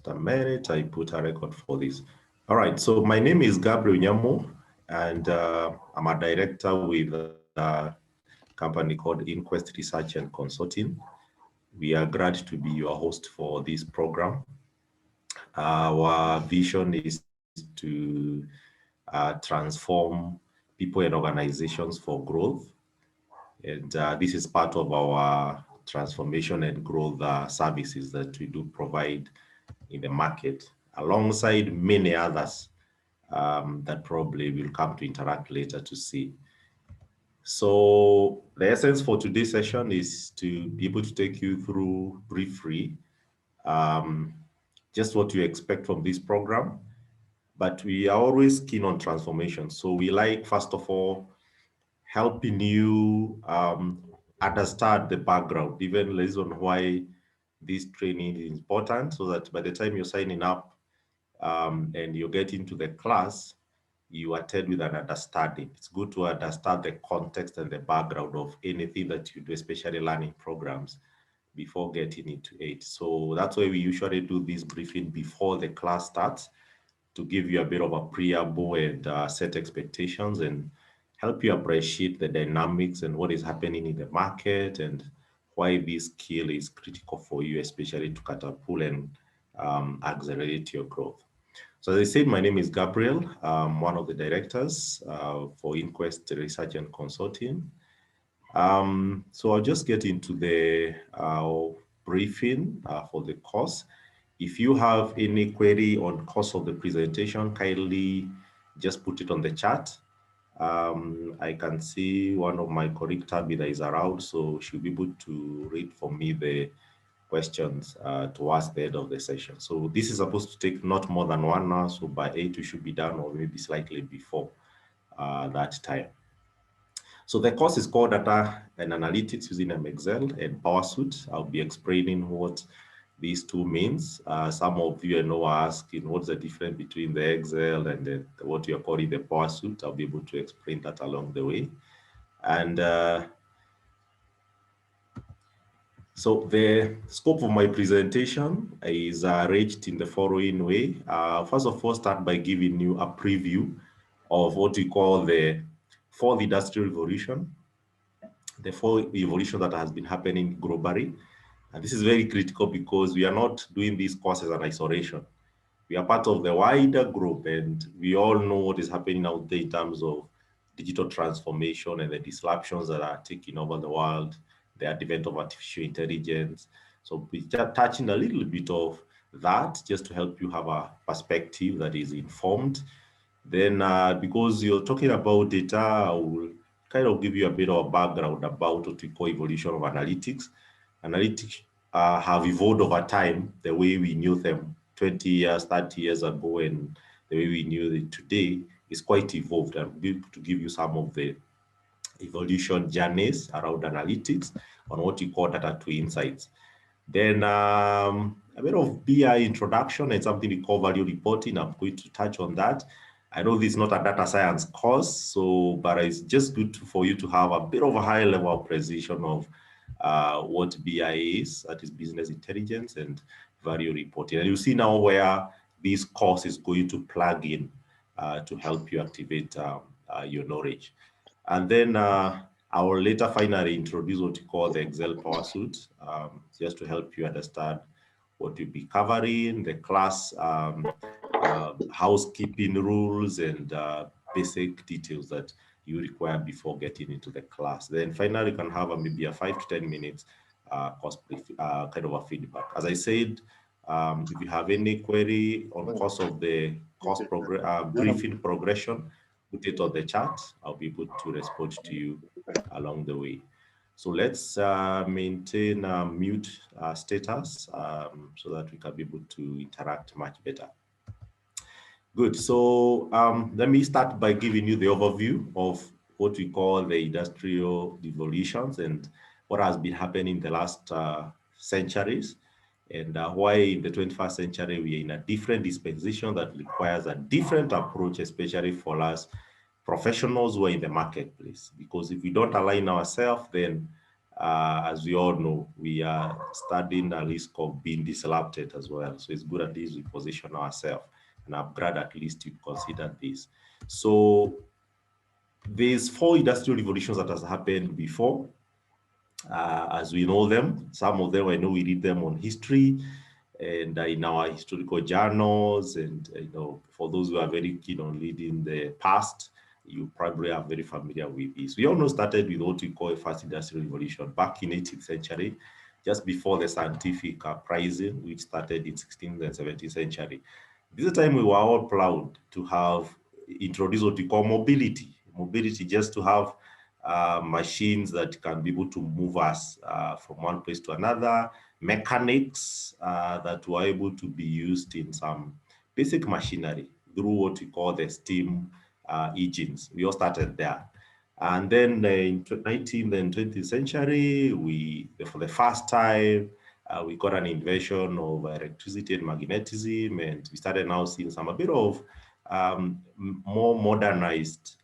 a minute, I put a record for this. All right, so my name is Gabriel Nyamo, and I'm a director with a company called Inquest Research and Consulting. We are glad to be your host for this program. Our vision is to transform people and organizations for growth. And this is part of our transformation and growth services that we do provide in the market, alongside many others that probably will come to interact later to see. So the essence for today's session is to be able to take you through briefly um, just what you expect from this program. But we are always keen on transformation. So we like, first of all, helping you understand the background, even the reason why this training is important, so that by the time you're signing up and you get into the class, you attend with an understanding. It's good to understand the context and the background of anything that you do, especially learning programs, before getting into it. So that's why we usually do this briefing before the class starts, to give you a bit of a preamble and set expectations and help you appreciate the dynamics and what is happening in the market and why this skill is critical for you, especially to catapult and accelerate your growth. So as I said, my name is Gabriel. I'm one of the directors for Inquest Research and Consulting. So I'll just get into the briefing for the course. If you have any query on course of the presentation, kindly just put it on the chat. I can see one of my colleagues, Tabitha, is around, so she'll be able to read for me the questions towards the end of the session. So this is supposed to take not more than 1 hour, so by 8 we should be done, or maybe slightly before that time. So the course is called Data and Analytics using Excel and PowerSuite. I'll be explaining what these two means. Some of you I know are asking what's the difference between the Excel and what you're calling the PowerSuite. I'll be able to explain that along the way. And so the scope of my presentation is arranged in the following way. First of all, start by giving you a preview of what we call the fourth industrial revolution, the fourth evolution that has been happening globally. And this is very critical because we are not doing these courses in isolation. We are part of the wider group, and we all know what is happening out there in terms of digital transformation and the disruptions that are taking over the world, the advent of artificial intelligence. So we're touching a little bit of that just to help you have a perspective that is informed. Then because you're talking about data, I will kind of give you a bit of a background about what we call evolution of analytics. Analytics have evolved over time, the way we knew them 20 years, 30 years ago, and the way we knew it today is quite evolved. I'm going to give you some of the evolution journeys around analytics on what you call data to insights. Then a bit of BI introduction and something we call value reporting. I'm going to touch on that. I know this is not a data science course, but it's just good for you to have a bit of a high level of precision of what BI is, that is business intelligence and value reporting. And you see now where this course is going to plug in to help you activate your knowledge. And then I will later finally introduce what you call the Excel PowerSuite, just to help you understand what you'll be covering, the class housekeeping rules, and basic details that you require before getting into the class. Then finally, you can have maybe a 5 to 10 minutes course kind of a feedback. As I said, if you have any query on course of the course briefing progression, put it on the chat. I'll be able to respond to you along the way. So let's maintain mute status so that we can be able to interact much better. Good. So let me start by giving you the overview of what we call the industrial revolutions and what has been happening in the last centuries, and why in the 21st century we are in a different dispensation that requires a different approach, especially for us professionals who are in the marketplace. Because if we don't align ourselves, then as we all know, we are studying the risk of being disrupted as well. So it's good at least we position ourselves, and I'm glad at least you considered this. So there's four industrial revolutions that has happened before, as we know them. Some of them I know we read them on history and in our historical journals. And for those who are very keen on reading the past, you probably are very familiar with this. We all know started with what we call a first industrial revolution back in 18th century, just before the scientific uprising, which started in 16th and 17th century. This is the time we were all proud to have introduced what we call mobility. Mobility, just to have machines that can be able to move us from one place to another, mechanics that were able to be used in some basic machinery through what we call the steam engines. We all started there. And then in 19th and 20th century, for the first time, we got an invention of electricity and magnetism, and we started now seeing a bit of more modernized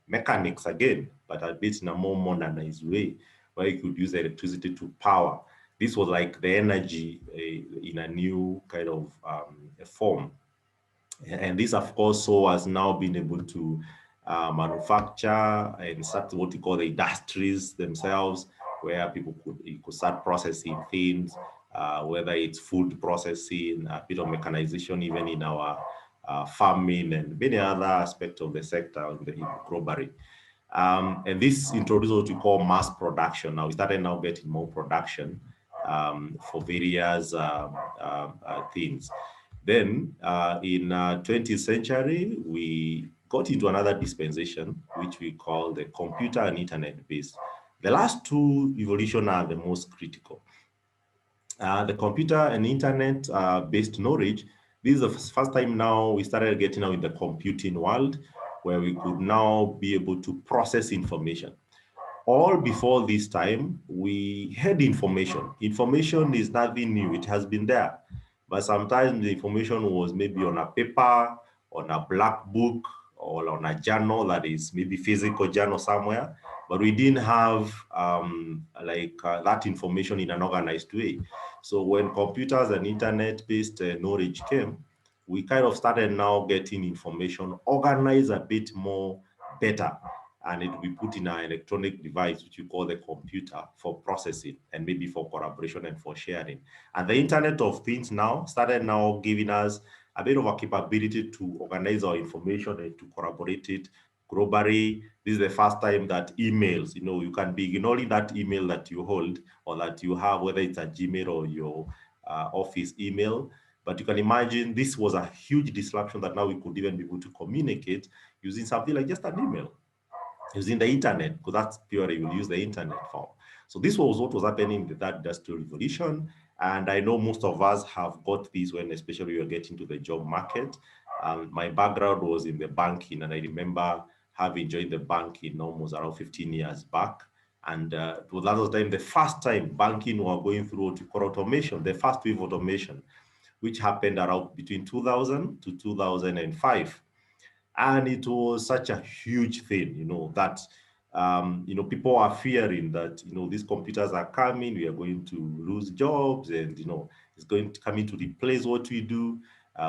mechanics again, but a bit in a more modernized way, where you could use electricity to power. This was like the energy in a new kind of form. And this, of course, so has now been able to manufacture and start what we call the industries themselves, where you could start processing things, whether it's food processing, a bit of mechanization, even in our farming and many other aspects of the sector globally. And this introduced what we call mass production. Now we started now getting more production for various things. Then in 20th century, we got into another dispensation, which we call the computer and internet based. The last two evolution are the most critical. The computer and internet based knowledge, this is the first time now we started getting out in the computing world, where we could now be able to process information. All before this time, we had information. Information is nothing new, it has been there. But sometimes the information was maybe on a paper, on a black book, or on a journal that is maybe physical journal somewhere, but we didn't have that information in an organized way. So when computers and internet-based knowledge came, we kind of started now getting information organized a bit more better, and it will be put in an electronic device, which you call the computer, for processing and maybe for collaboration and for sharing. And the Internet of Things now started now giving us a bit of a capability to organize our information and to collaborate it globally. This is the first time that emails, you can be ignoring that email that you hold or that you have, whether it's a Gmail or your office email. But you can imagine this was a huge disruption that now we could even be able to communicate using something like just an email, using the internet, because that's purely you will use the internet for. So this was what was happening in that industrial revolution. And I know most of us have got this when, especially you're getting to the job market. My background was in the banking, and I remember having joined the banking almost around 15 years back. And it was that time, the first time banking were going through what you call automation, the first wave automation, which happened around between 2000 to 2005. And it was such a huge thing, that people are fearing that these computers are coming, we are going to lose jobs, and it's going to come in to replace what we do.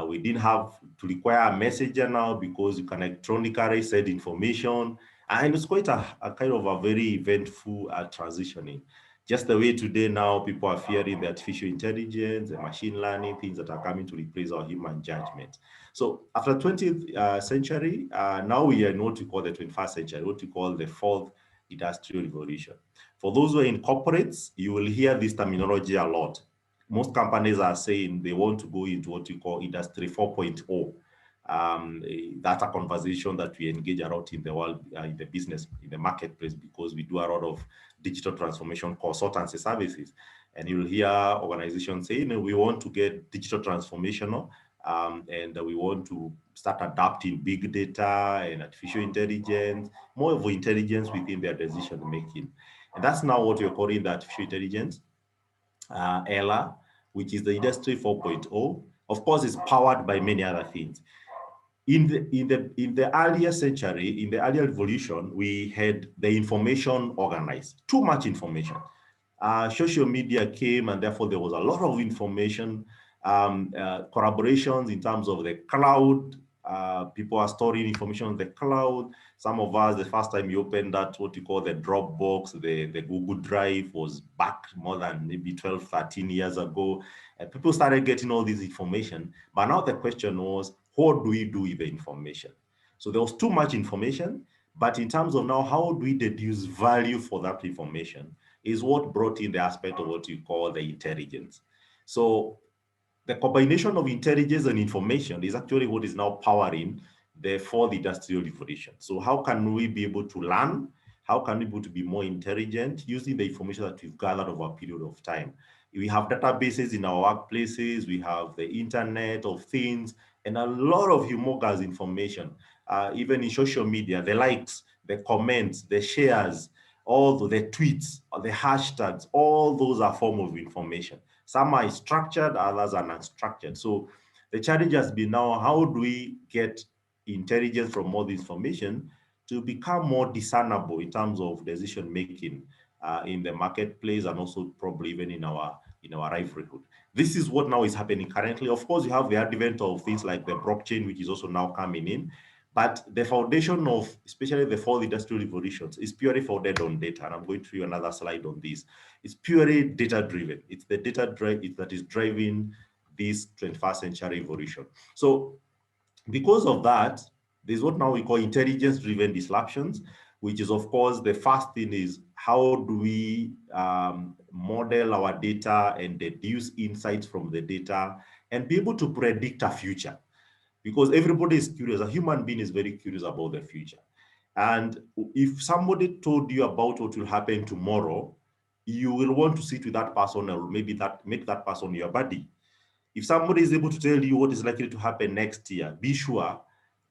We didn't have to require a messenger now, because you can electronically send information, and it's quite a kind of a very eventful transitioning. Just the way today now people are fearing the artificial intelligence and machine learning, things that are coming to replace our human judgment. So after 20th century, now we are in what we call the 21st century, what we call the fourth industrial revolution. For those who are in corporates, you will hear this terminology a lot. Most companies are saying they want to go into what we call Industry 4.0. That's a conversation that we engage a lot in the world, in the business, in the marketplace, because we do a lot of digital transformation consultancy services. And you'll hear organizations saying, we want to get digital transformational, and we want to start adapting big data and artificial intelligence, more of intelligence within their decision making. And that's now what we're calling the artificial intelligence era, which is the Industry 4.0. Of course, it's powered by many other things. In the earlier century, in the earlier revolution, we had the information organized. Too much information. Social media came, and therefore there was a lot of information, collaborations in terms of the cloud. People are storing information on the cloud. Some of us, the first time you opened that, what you call the Dropbox, the Google Drive, was back more than maybe 12, 13 years ago. And people started getting all this information. But now the question was, what do we do with the information? So there was too much information. But in terms of now, how do we deduce value for that information is what brought in the aspect of what you call the intelligence. So the combination of intelligence and information is actually what is now powering the fourth industrial revolution. So how can we be able to learn? How can we be able to be more intelligent using the information that we've gathered over a period of time? We have databases in our workplaces, we have the internet of things, and a lot of humongous information. Even in social media, the likes, the comments, the shares, all the tweets, the hashtags, all those are form of information. Some are structured, others are unstructured. So the challenge has been now, how do we get intelligence from all the information to become more discernible in terms of decision making in the marketplace, and also probably even in our livelihood. This is what now is happening currently. Of course, you have the advent of things like the blockchain, which is also now coming in. But the foundation of, especially the fourth industrial revolutions, is purely founded on data. And I'm going to show you another slide on this. It's purely data-driven. It's the data that is driving this 21st century revolution. So because of that, there's what now we call intelligence-driven disruptions, which is, of course, the first thing is how do we model our data and deduce insights from the data and be able to predict a future. Because everybody is curious. A human being is very curious about the future. And if somebody told you about what will happen tomorrow, you will want to sit with that person, or maybe make that person your buddy. If somebody is able to tell you what is likely to happen next year, be sure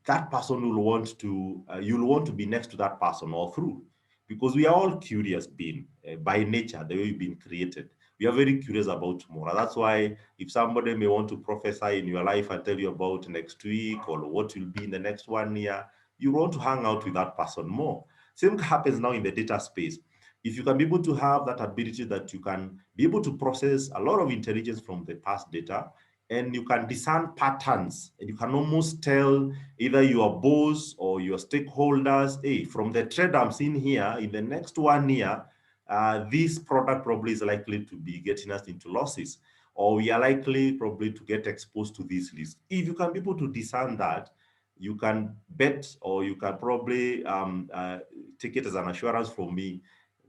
that person will want to, you'll want to be next to that person all through. Because we are all curious being by nature, the way we've been created. We are very curious about tomorrow. That's why if somebody may want to prophesy in your life and tell you about next week or what will be in the next 1 year, you want to hang out with that person more. Same happens now in the data space. If you can be able to have that ability that you can be able to process a lot of intelligence from the past data, and you can discern patterns, and you can almost tell either your boss or your stakeholders, hey, from the trend I'm seeing here, in the next 1 year, this product probably is likely to be getting us into losses, or we are likely probably to get exposed to this risk. If you can be able to discern that, you can bet, or you can probably take it as an assurance from me,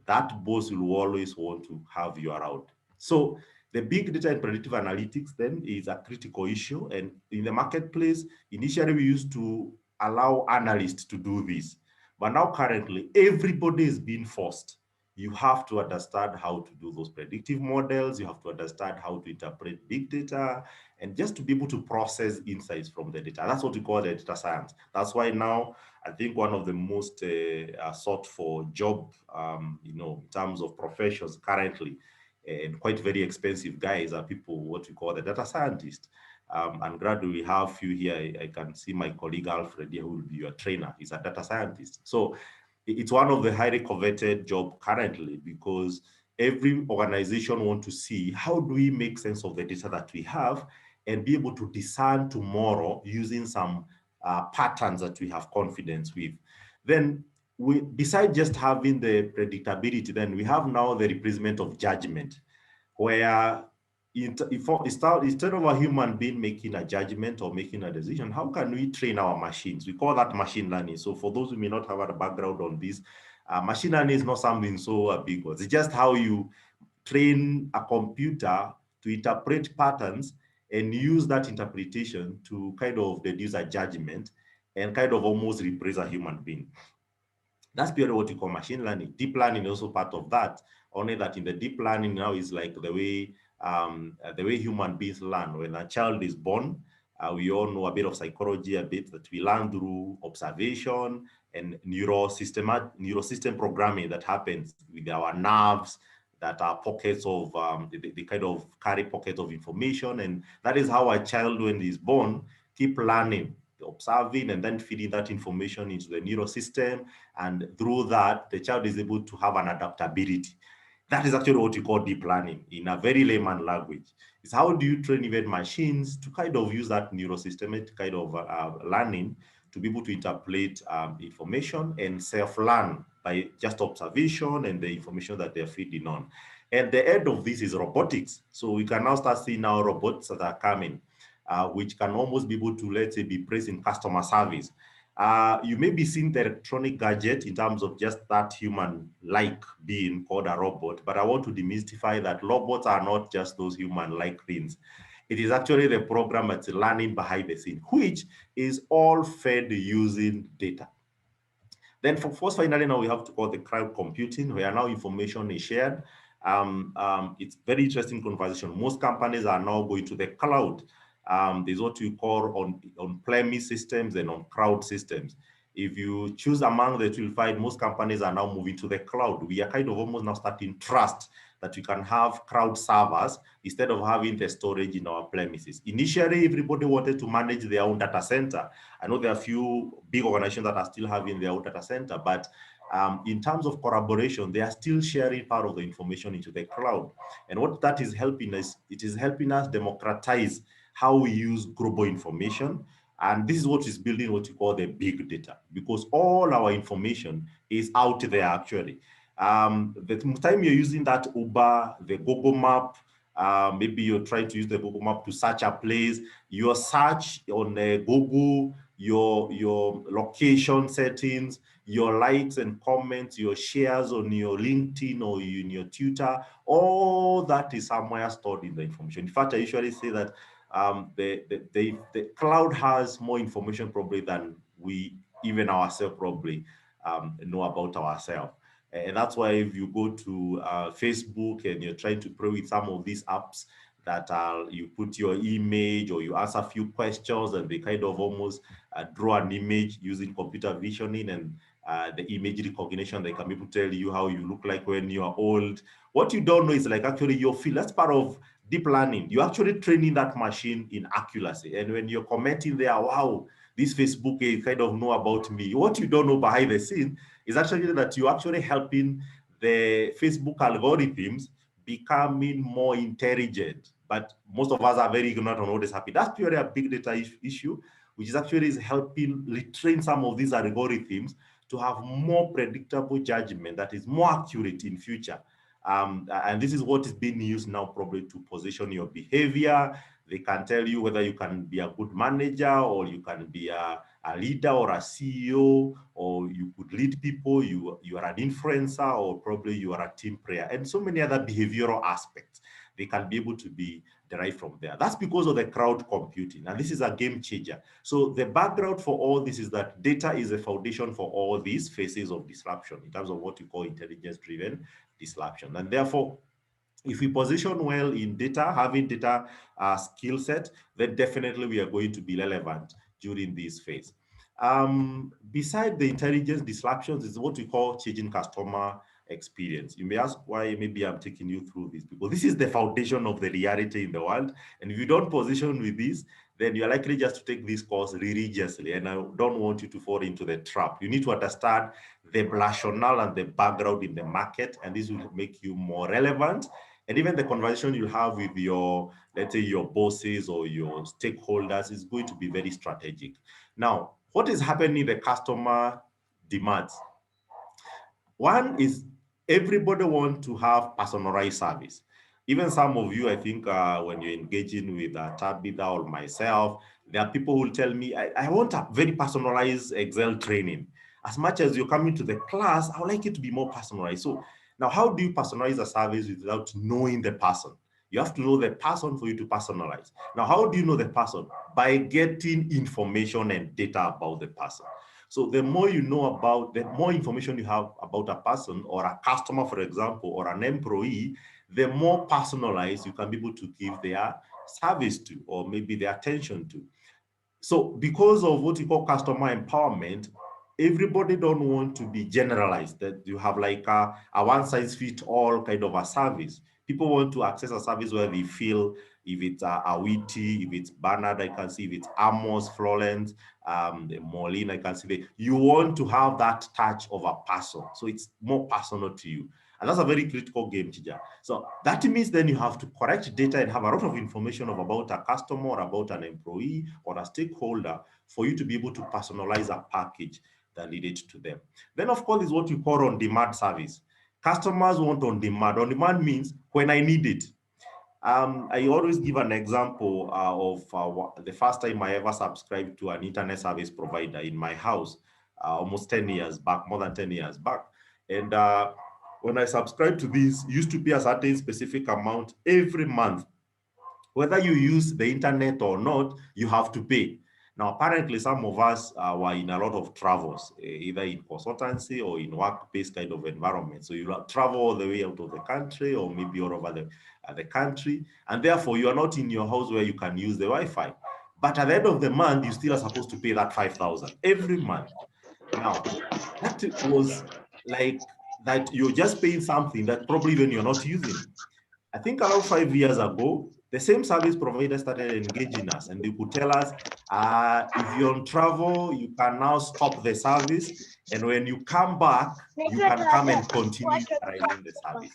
that boss will always want to have you around. So the big data and predictive analytics then is a critical issue. And in the marketplace, initially we used to allow analysts to do this. But now currently, everybody is being forced. You have to understand how to do those predictive models. You have to understand how to interpret big data, and just to be able to process insights from the data. That's what we call the data science. That's why now I think one of the most sought for job, in terms of professions currently, and quite very expensive guys, are people what we call the data scientist. And gradually we have few here. I can see my colleague Alfred here, who will be your trainer. He's a data scientist. So it's one of the highly coveted job currently, because every organization wants to see how do we make sense of the data that we have and be able to discern tomorrow using some patterns that we have confidence with. Then besides just having the predictability, then we have now the replacement of judgment, where instead of a human being making a judgment or making a decision, how can we train our machines? We call that machine learning. So for those who may not have a background on this, machine learning is not something so big. It's just how you train a computer to interpret patterns and use that interpretation to kind of deduce a judgment and kind of almost replace a human being. That's purely what you call machine learning. Deep learning is also part of that, only that in the deep learning now is like the way human beings learn. When a child is born, we all know a bit of psychology, a bit that we learn through observation and neurosystem programming that happens with our nerves, that are pockets of, they kind of carry pockets of information. And that is how a child, when he's born, keep learning observing and then feeding that information into the neural system. And through that, the child is able to have an adaptability. That is actually what we call deep learning in a very layman language. It's how do you train even machines to kind of use that neurosystemic kind of learning to be able to interpolate information and self-learn by just observation and the information that they're feeding on. And the end of this is robotics. So we can now start seeing now robots that are coming, which can almost be able to, let's say, be placed in customer service. You may be seeing the electronic gadget in terms of just that human-like being called a robot, but I want to demystify that robots are not just those human-like things. It is actually the program that's learning behind the scene, which is all fed using data. Then for finally, now we have to call the cloud computing, where now information is shared. It's very interesting conversation. Most companies are now going to the cloud. There's what we call on-premise systems and on cloud systems. If you choose among the two, you'll find most companies are now moving to the cloud. We are kind of almost now starting trust that we can have cloud servers instead of having the storage in our premises. Initially, everybody wanted to manage their own data center. I know there are a few big organizations that are still having their own data center, but in terms of collaboration, they are still sharing part of the information into the cloud. And what that is helping us, it is helping us democratize how we use global information. And this is what is building what you call the big data, because all our information is out there actually. The time you're using that Uber, the Google Map, maybe you're trying to use the Google Map to search a place, your search on Google, your location settings, your likes and comments, your shares on your LinkedIn or in your Twitter, all that is somewhere stored in the information. In fact, I usually say that the cloud has more information probably than we even ourselves probably know about ourselves. And that's why if you go to Facebook and you're trying to play with some of these apps that you put your image or you ask a few questions and they kind of almost draw an image using computer visioning and the image recognition, they can be able to tell you how you look like when you are old. What you don't know is like actually your feel. That's part of deep learning. You're actually training that machine in accuracy. And when you're commenting there, wow, this Facebook kind of know about me. What you don't know behind the scene is actually that you're actually helping the Facebook algorithms becoming more intelligent. But most of us are very ignorant on what is happening. That's purely a big data issue, which is actually is helping retrain some of these algorithms to have more predictable judgment that is more accurate in future. And this is what is being used now probably to position your behavior. They can tell you whether you can be a good manager or you can be a leader or a CEO, or you could lead people, you are an influencer, or probably you are a team player, and so many other behavioral aspects. They can be able to be derived from there. That's because of the cloud computing, and this is a game changer. So the background for all this is that data is a foundation for all these phases of disruption in terms of what you call intelligence-driven disruption. And therefore, if we position well in data, having data skill set, then definitely we are going to be relevant during this phase. Beside the intelligence disruptions is what we call changing customer experience. You may ask why maybe I'm taking you through this, because this is the foundation of the reality in the world. And if you don't position with this, then you're likely just to take this course religiously. And I don't want you to fall into the trap. You need to understand the rationale and the background in the market, and this will make you more relevant. And even the conversation you have with your, let's say, your bosses or your stakeholders is going to be very strategic. Now, what is happening in the customer demands? One is everybody wants to have personalized service. Even some of you, I think, when you're engaging with Tabitha or myself, there are people who tell me, I want a very personalized Excel training. As much as you're coming to the class, I would like it to be more personalized. So now, how do you personalize a service without knowing the person? You have to know the person for you to personalize. Now, how do you know the person? By getting information and data about the person. So the more you know about, the more information you have about a person or a customer, for example, or an employee, the more personalized you can be able to give their service to, or maybe their attention to. So because of what you call customer empowerment, everybody don't want to be generalized, that you have like a one size fit all kind of a service. People want to access a service where they feel, if it's Awiti, if it's Bernard, I can see, if it's Amos, Florence, Maureen, I can see. You want to have that touch of a person. So it's more personal to you. And that's a very critical game changer. So that means then you have to correct data and have a lot of information about a customer or about an employee or a stakeholder for you to be able to personalize a package that needed to them. Then, of course, is what you call on-demand service. Customers want on demand. On demand means when I need it. I always give an example of the first time I ever subscribed to an internet service provider in my house, almost 10 years back, more than 10 years back. And when I subscribed to this, used to pay a certain specific amount every month. Whether you use the internet or not, you have to pay. Now, apparently, some of us were in a lot of travels, either in consultancy or in work-based kind of environment. So you travel all the way out of the country or maybe all over the country. And therefore, you are not in your house where you can use the Wi-Fi. But at the end of the month, you still are supposed to pay that 5,000 every month. Now, that was like that you're just paying something that probably even you're not using. I think around 5 years ago, the same service provider started engaging us, and they could tell us, if you're on travel, you can now stop the service. And when you come back, you can come and continue utilizing the service.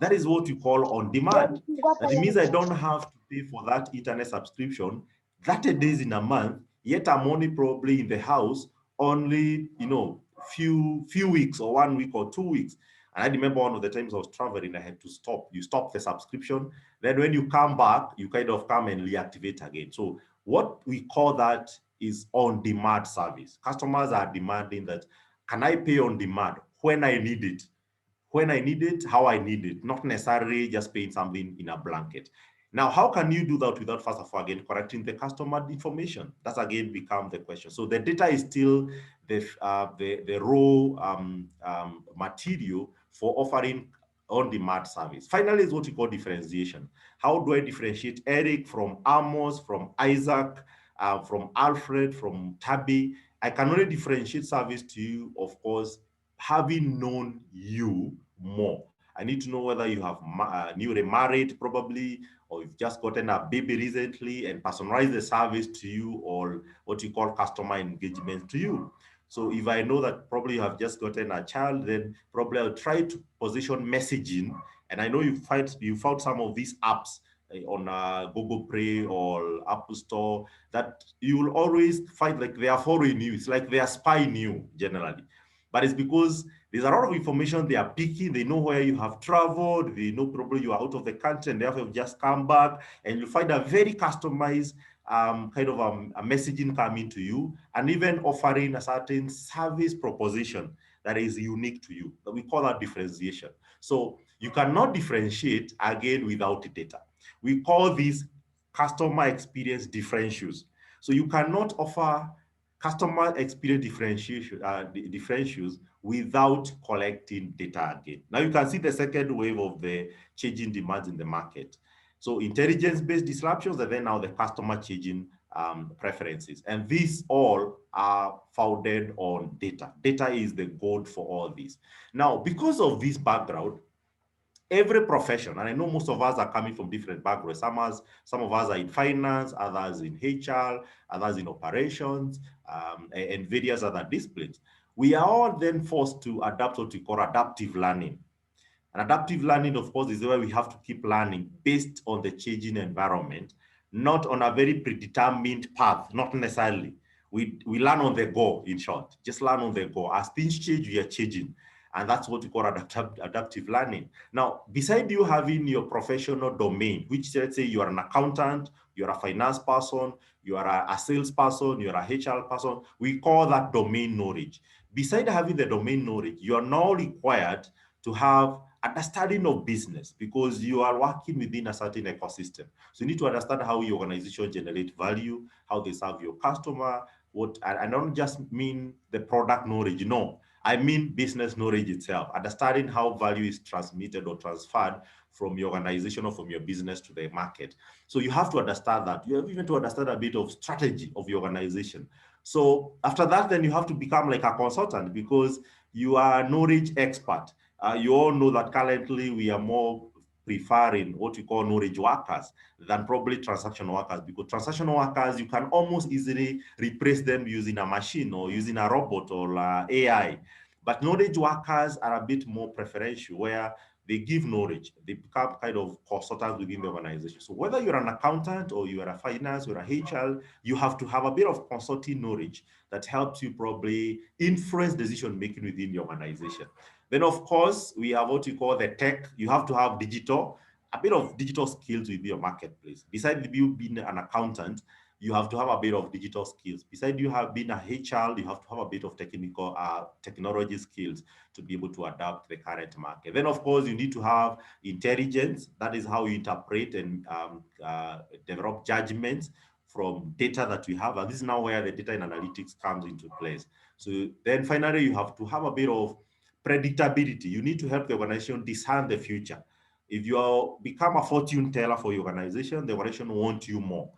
That is what you call on demand. That means I don't have to pay for that internet subscription 30 days in a month, yet I'm only probably in the house only, few weeks or 1 week or 2 weeks. And I remember one of the times I was traveling, I had to stop. You stop the subscription. Then when you come back, you kind of come and reactivate again. So what we call that is on-demand service. Customers are demanding that, can I pay on demand when I need it? When I need it, how I need it, not necessarily just paying something in a blanket. Now, how can you do that without, first of all, again, correcting the customer information? That's again become the question. So the data is still the raw material for offering on-demand service. Finally, is what we call differentiation. How do I differentiate Eric from Amos, from Isaac, from Alfred, from Tabby? I can only differentiate service to you, of course, having known you more. I need to know whether you have newly married, probably, or you've just gotten a baby recently and personalize the service to you, or what you call customer engagement to you. So if I know that probably you have just gotten a child, then probably I'll try to position messaging. And I know you found some of these apps on Google Play or Apple Store that you will always find like they are following you. It's like they are spying you generally. But it's because there's a lot of information they are picking. They know where you have traveled. They know probably you are out of the country and therefore you've just come back. And you find a very customized kind of a messaging coming to you, and even offering a certain service proposition that is unique to you. We call that differentiation. So you cannot differentiate again without data. We call these customer experience differentials. So you cannot offer customer experience differentials without collecting data again. Now you can see the second wave of the changing demands in the market. So intelligence-based disruptions, and then now the customer changing preferences. And these all are founded on data. Data is the gold for all this. Now, because of this background, every profession, and I know most of us are coming from different backgrounds. Some of us are in finance, others in HR, others in operations, and various other disciplines. We are all then forced to adapt what we call adaptive learning. And adaptive learning, of course, is where we have to keep learning based on the changing environment, not on a very predetermined path, not necessarily. We learn on the go, in short, just learn on the go. As things change, we are changing. And that's what we call adaptive learning. Now, beside you having your professional domain, which let's say you are an accountant, you're a finance person, you are a sales person, you're a HR person, we call that domain knowledge. Beside having the domain knowledge, you are now required to have understanding of business, because you are working within a certain ecosystem. So you need to understand how your organization generates value, how they serve your customer. I don't just mean the product knowledge, no. I mean business knowledge itself, understanding how value is transmitted or transferred from your organization or from your business to the market. So you have to understand that. You have even to understand a bit of strategy of your organization. So after that, then you have to become like a consultant, because you are a knowledge expert. You all know that currently we are more preferring what we call knowledge workers than probably transaction workers, because transaction workers, you can almost easily replace them using a machine or using a robot or AI. But knowledge workers are a bit more preferential, where they give knowledge. They become kind of consultants within the organization. So whether you're an accountant or you are a finance or a HR, you have to have a bit of consulting knowledge that helps you probably influence decision making within the organization. Then, of course, we have what we call the tech. You have to have a bit of digital skills within your marketplace. Besides you being an accountant, you have to have a bit of digital skills. Besides you have been a HR, you have to have a bit of technology skills to be able to adapt the current market. Then, of course, you need to have intelligence. That is how you interpret and develop judgments from data that we have. And this is now where the data and analytics comes into place. So then finally, you have to have a bit of predictability. You need to help the organization discern the future. If you become a fortune teller for your organization, the organization wants you more.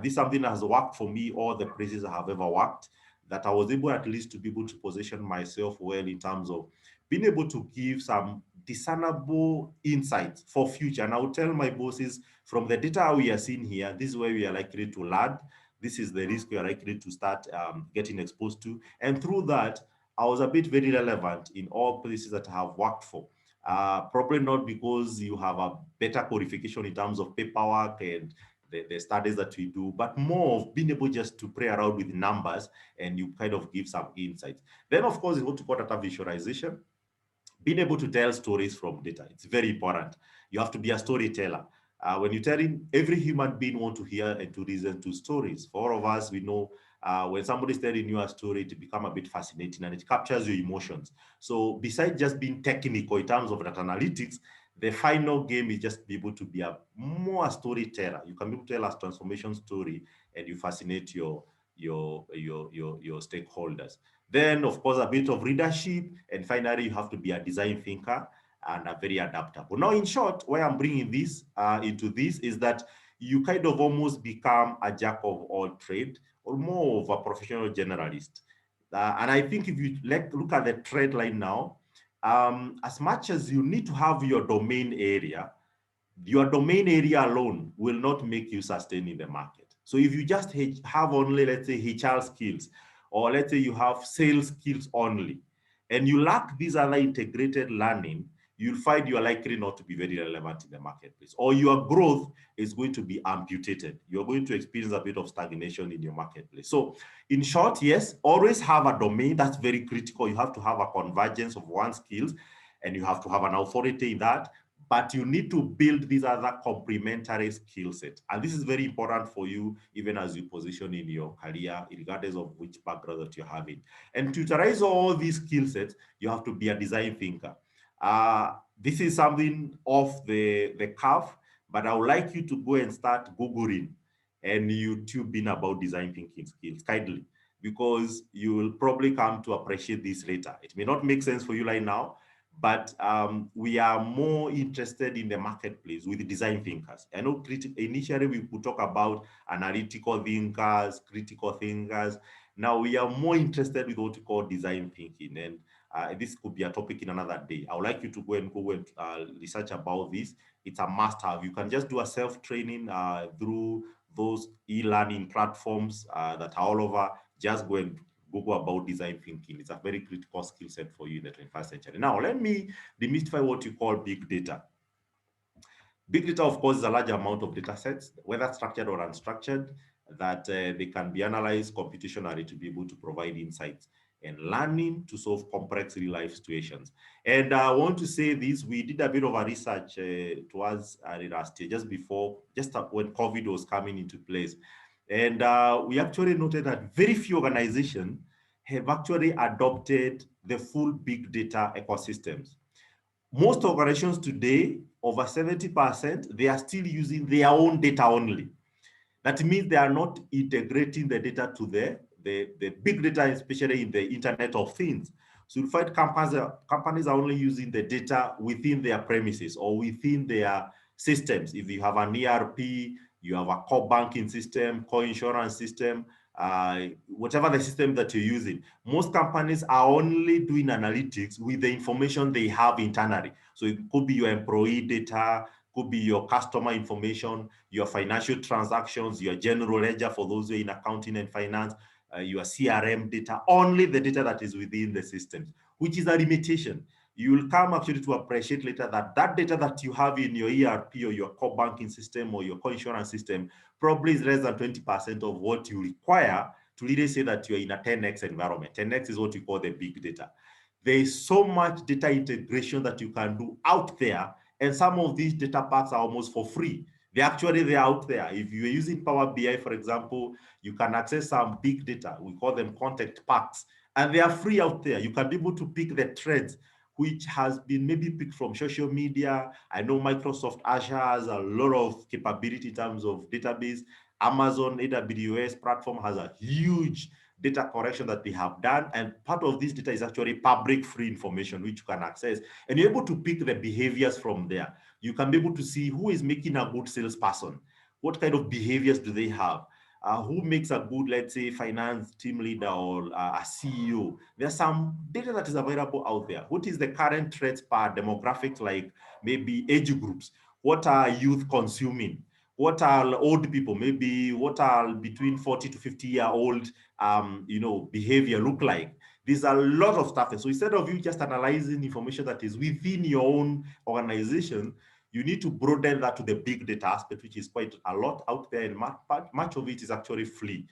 This is something that has worked for me all the places I have ever worked, that I was able at least to be able to position myself well in terms of being able to give some discernible insights for future. And I will tell my bosses, from the data we are seeing here, this is where we are likely to land. This is the risk we are likely to start getting exposed to. And through that, I was a bit very relevant in all places that I have worked for. Probably not because you have a better qualification in terms of paperwork and the studies that we do, but more of being able just to play around with numbers and you kind of give some insights. Then, of course, is what we call data visualization. Being able to tell stories from data, it's very important. You have to be a storyteller. When you're telling, every human being want to hear and to listen to stories. For all of us, we know when somebody's telling you a story, it becomes a bit fascinating and it captures your emotions. So besides just being technical in terms of data analytics, the final game is just be able to be more a storyteller. You can be able to tell a transformation story and you fascinate your stakeholders. Then, of course, a bit of leadership. And finally, you have to be a design thinker and a very adaptable. Now, in short, why I'm bringing this into this is that you kind of almost become a jack of all trade or more of a professional generalist. And I think if you look at the trend line now, as much as you need to have your domain area alone will not make you sustain in the market. So if you just have only, let's say, HR skills, or let's say you have sales skills only, and you lack these other integrated learning, you'll find you are likely not to be very relevant in the marketplace, or your growth is going to be amputated. You're going to experience a bit of stagnation in your marketplace. So in short, yes, always have a domain. That's very critical. You have to have a convergence of one skills, and you have to have an authority in that. But you need to build these other complementary skill sets. And this is very important for you, even as you position in your career, regardless of which background that you're having. And to utilize all these skill sets, you have to be a design thinker. This is something off the cuff, but I would like you to go and start Googling and YouTubing about design thinking skills, kindly, because you will probably come to appreciate this later. It may not make sense for you right now, but we are more interested in the marketplace with design thinkers. I know initially we could talk about analytical thinkers, critical thinkers. Now we are more interested with what we call design thinking. And this could be a topic in another day. I would like you to go and research about this. It's a must-have. You can just do a self-training through those e-learning platforms that are all over. Just go and Google about design thinking. It's a very critical skill set for you in the 21st century. Now, let me demystify what you call big data. Big data, of course, is a large amount of data sets, whether structured or unstructured, that they can be analyzed computationally to be able to provide insights and learning to solve complex real-life situations. And I want to say this, we did a bit of a research towards last year, just when COVID was coming into place. And we actually noted that very few organizations have actually adopted the full big data ecosystems. Most organizations today, over 70%, they are still using their own data only. That means they are not integrating the data to the big data, especially in the Internet of Things. So you find companies are only using the data within their premises or within their systems. If you have an ERP, you have a core banking system, core insurance system, whatever the system that you're using, most companies are only doing analytics with the information they have internally. So it could be your employee data, could be your customer information, your financial transactions, your general ledger for those who are in accounting and finance, your CRM data, only the data that is within the systems, which is a limitation. You will come actually to appreciate later that that data that you have in your ERP or your core banking system or your core insurance system probably is less than 20% of what you require to really say that you're in a 10x environment. 10x is what we call the big data. There is so much data integration that you can do out there, and some of these data packs are almost for free. They're out there. If you're using Power BI, for example, you can access some big data. We call them content packs, and they are free out there. You can be able to pick the trends which has been maybe picked from social media. I know Microsoft Azure has a lot of capability in terms of database. Amazon AWS platform has a huge data correction that they have done, and part of this data is actually public free information which you can access, and you're able to pick the behaviors from there. You can be able to see who is making a good salesperson, what kind of behaviors do they have, who makes a good, let's say, finance team leader or a CEO. There's some data that is available out there. What is the current trends per demographics, like maybe age groups? What are youth consuming? What are old people? Maybe what are between 40 to 50-year-old, behavior look like? There's a lot of stuff. And so instead of you just analyzing information that is within your own organization, you need to broaden that to the big data aspect, which is quite a lot out there, and much of it is actually free.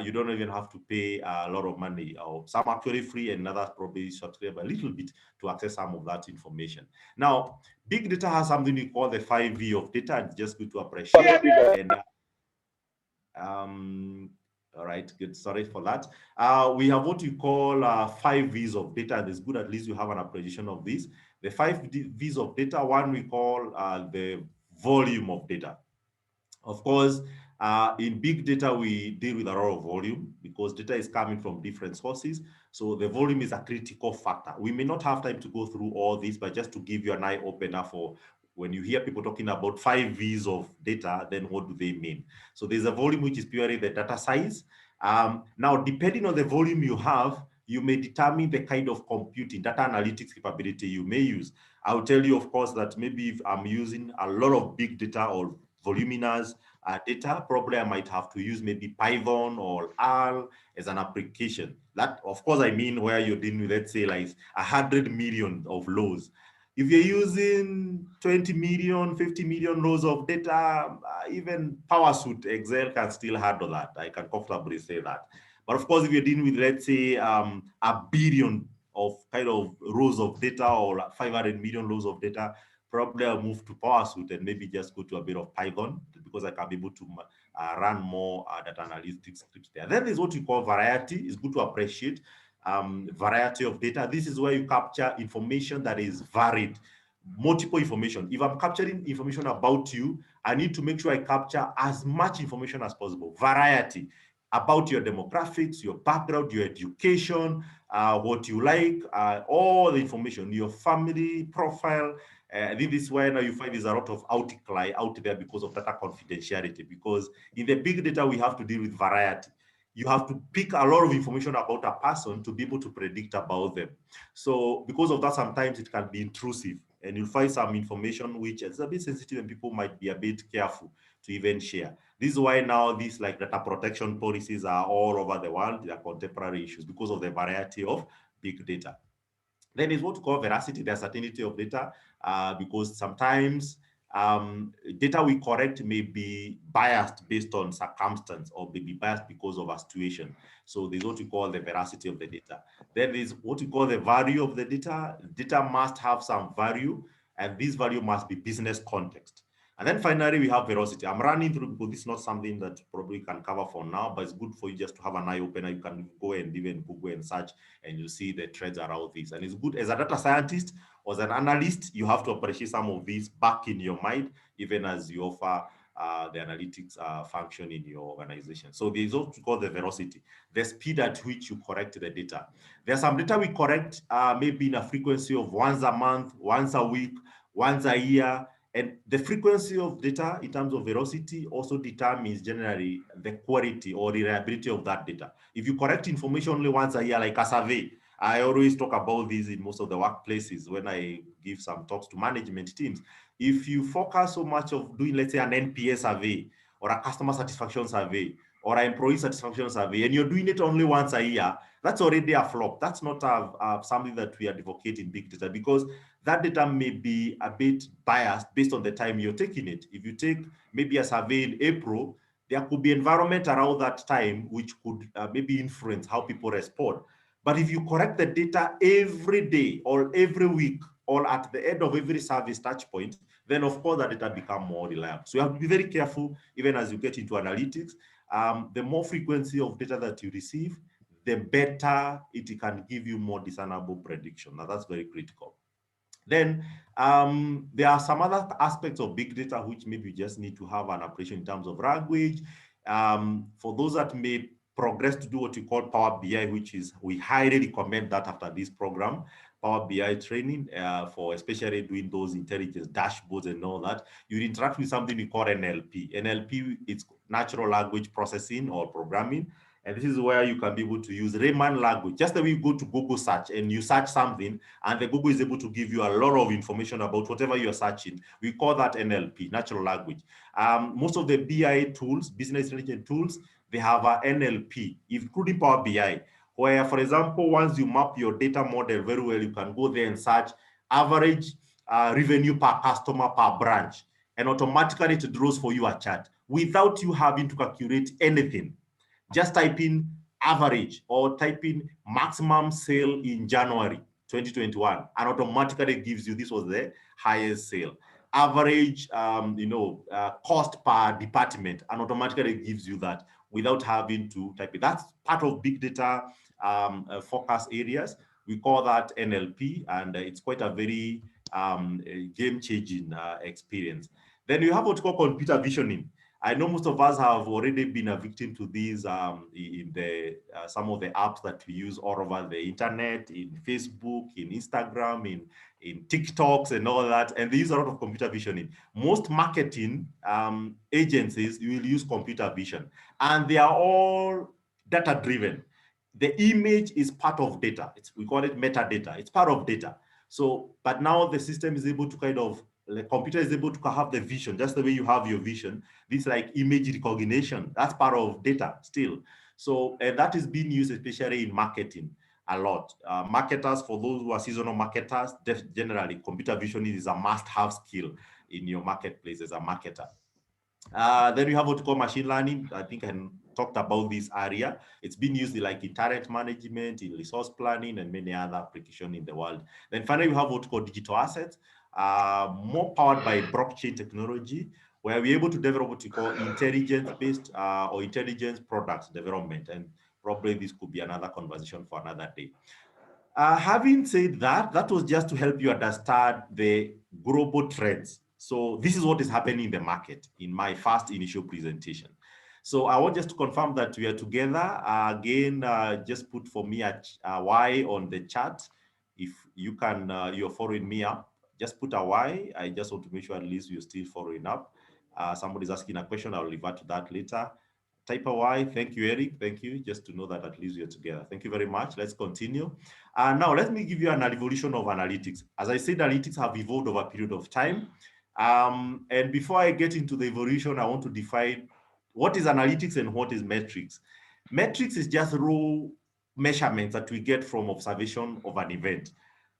You don't even have to pay a lot of money, or some actually free and others probably subscribe a little bit to access some of that information. Now, big data has something we call the 5V of data. It's just good to appreciate. And all right, good. Sorry for that. We have what we call 5Vs of data, and it's good at least you have an appreciation of this. The 5Vs of data, one we call the volume of data. Of course, in big data, we deal with a lot of volume because data is coming from different sources. So the volume is a critical factor. We may not have time to go through all this, but just to give you an eye opener for when you hear people talking about 5Vs of data, then what do they mean? So there's a volume which is purely the data size. Now, depending on the volume you have, you may determine the kind of computing, data analytics capability you may use. I'll tell you, of course, that maybe if I'm using a lot of big data or voluminous data, probably I might have to use maybe Python or R as an application. That, of course, I mean where you're dealing with, let's say, like 100 million of rows. If you're using 20 million, 50 million rows of data, even PowerSuite, Excel can still handle that. I can comfortably say that. But of course, if you're dealing with, let's say, a billion of kind of rows of data or 500 million rows of data, probably I'll move to PowerSuite and maybe just go to a bit of Python because I can be able to run more data analytics scripts there. Then there's what we call variety. It's good to appreciate variety of data. This is where you capture information that is varied, multiple information. If I'm capturing information about you, I need to make sure I capture as much information as possible. Variety about your demographics, your background, your education, what you like, all the information, your family profile. I think this is where now you find there's a lot of outcry out there because of data confidentiality, because in the big data, we have to deal with variety. You have to pick a lot of information about a person to be able to predict about them. So because of that, sometimes it can be intrusive, and you'll find some information which is a bit sensitive and people might be a bit careful to even share. This is why now these like data protection policies are all over the world. They are contemporary issues because of the variety of big data. Then is what we call veracity, the certainty of data, because sometimes data we correct may be biased based on circumstance or may be biased because of a situation. So there's what we call the veracity of the data. Then there's what we call the value of the data. Data must have some value, and this value must be business context. And then finally, we have velocity. I'm running through because this is not something that probably can cover for now, but it's good for you just to have an eye opener. You can go and even Google and search, and you see the trends around this. And it's good as a data scientist or as an analyst, you have to appreciate some of these back in your mind, even as you offer the analytics function in your organization. So there's what we call the velocity, the speed at which you correct the data. There's some data we correct maybe in a frequency of once a month, once a week, once a year. And the frequency of data in terms of velocity also determines generally the quality or reliability of that data. If you correct information only once a year, like a survey, I always talk about this in most of the workplaces when I give some talks to management teams. If you focus so much of doing, let's say, an NPS survey or a customer satisfaction survey or an employee satisfaction survey, and you're doing it only once a year, that's already a flop. That's not something that we advocate in big data, because that data may be a bit biased based on the time you're taking it. If you take maybe a survey in April, there could be environment around that time which could maybe influence how people respond. But if you correct the data every day or every week or at the end of every service touch point, then of course that data become more reliable. So you have to be very careful even as you get into analytics. The more frequency of data that you receive, the better it can give you more discernible prediction. Now that's very critical. Then there are some other aspects of big data which maybe you just need to have an appreciation in terms of language. For those that may progress to do what we call Power BI, which is, we highly recommend that after this program, Power BI training, for especially doing those intelligence dashboards and all that, you interact with something we call NLP. NLP, it's natural language processing or programming. And this is where you can be able to use layman language. Just the way you go to Google search and you search something, and the Google is able to give you a lot of information about whatever you're searching. We call that NLP, natural language. Most of the BI tools, business intelligence tools, they have a NLP, including Power BI, where, for example, once you map your data model very well, you can go there and search average revenue per customer per branch, and automatically it draws for you a chart without you having to calculate anything. Just type in average or type in maximum sale in January 2021, and automatically gives you, this was the highest sale. Average, cost per department, and automatically gives you that without having to type it. That's part of big data focus areas. We call that NLP, and it's quite a very game-changing experience. Then you have what we call computer visioning. I know most of us have already been a victim to these in the some of the apps that we use all over the internet, in Facebook, in Instagram, in TikToks and all that, and they use a lot of computer visioning. Most marketing agencies will use computer vision, and they are all data-driven. The image is part of data. We call it metadata. It's part of data. So, but now the system is able to the computer is able to have the vision, just the way you have your vision. This like image recognition, that's part of data still. So that is being used especially in marketing a lot. Marketers, for those who are seasonal marketers, generally computer vision is a must-have skill in your marketplace as a marketer. Then we have what we call machine learning. I think I talked about this area. It's been used in like in talent management, in resource planning, and many other applications in the world. Then finally, we have what we call digital assets, more powered by blockchain technology, where we're able to develop what we call intelligence-based or intelligence products development. And probably this could be another conversation for another day. Having said that, that was just to help you understand the global trends. So this is what is happening in the market in my first initial presentation. So I want just to confirm that we are together. Again, just put for me a Y on the chat. If you can, you're following me up, just put a Y. I just want to make sure at least you're still following up. Somebody's asking a question. I'll revert to that later. Type a Y. Thank you, Eric. Thank you. Just to know that at least we're together. Thank you very much. Let's continue. Now, let me give you an evolution of analytics. As I said, analytics have evolved over a period of time. And before I get into the evolution, I want to define what is analytics and what is metrics. Metrics is just raw measurements that we get from observation of an event.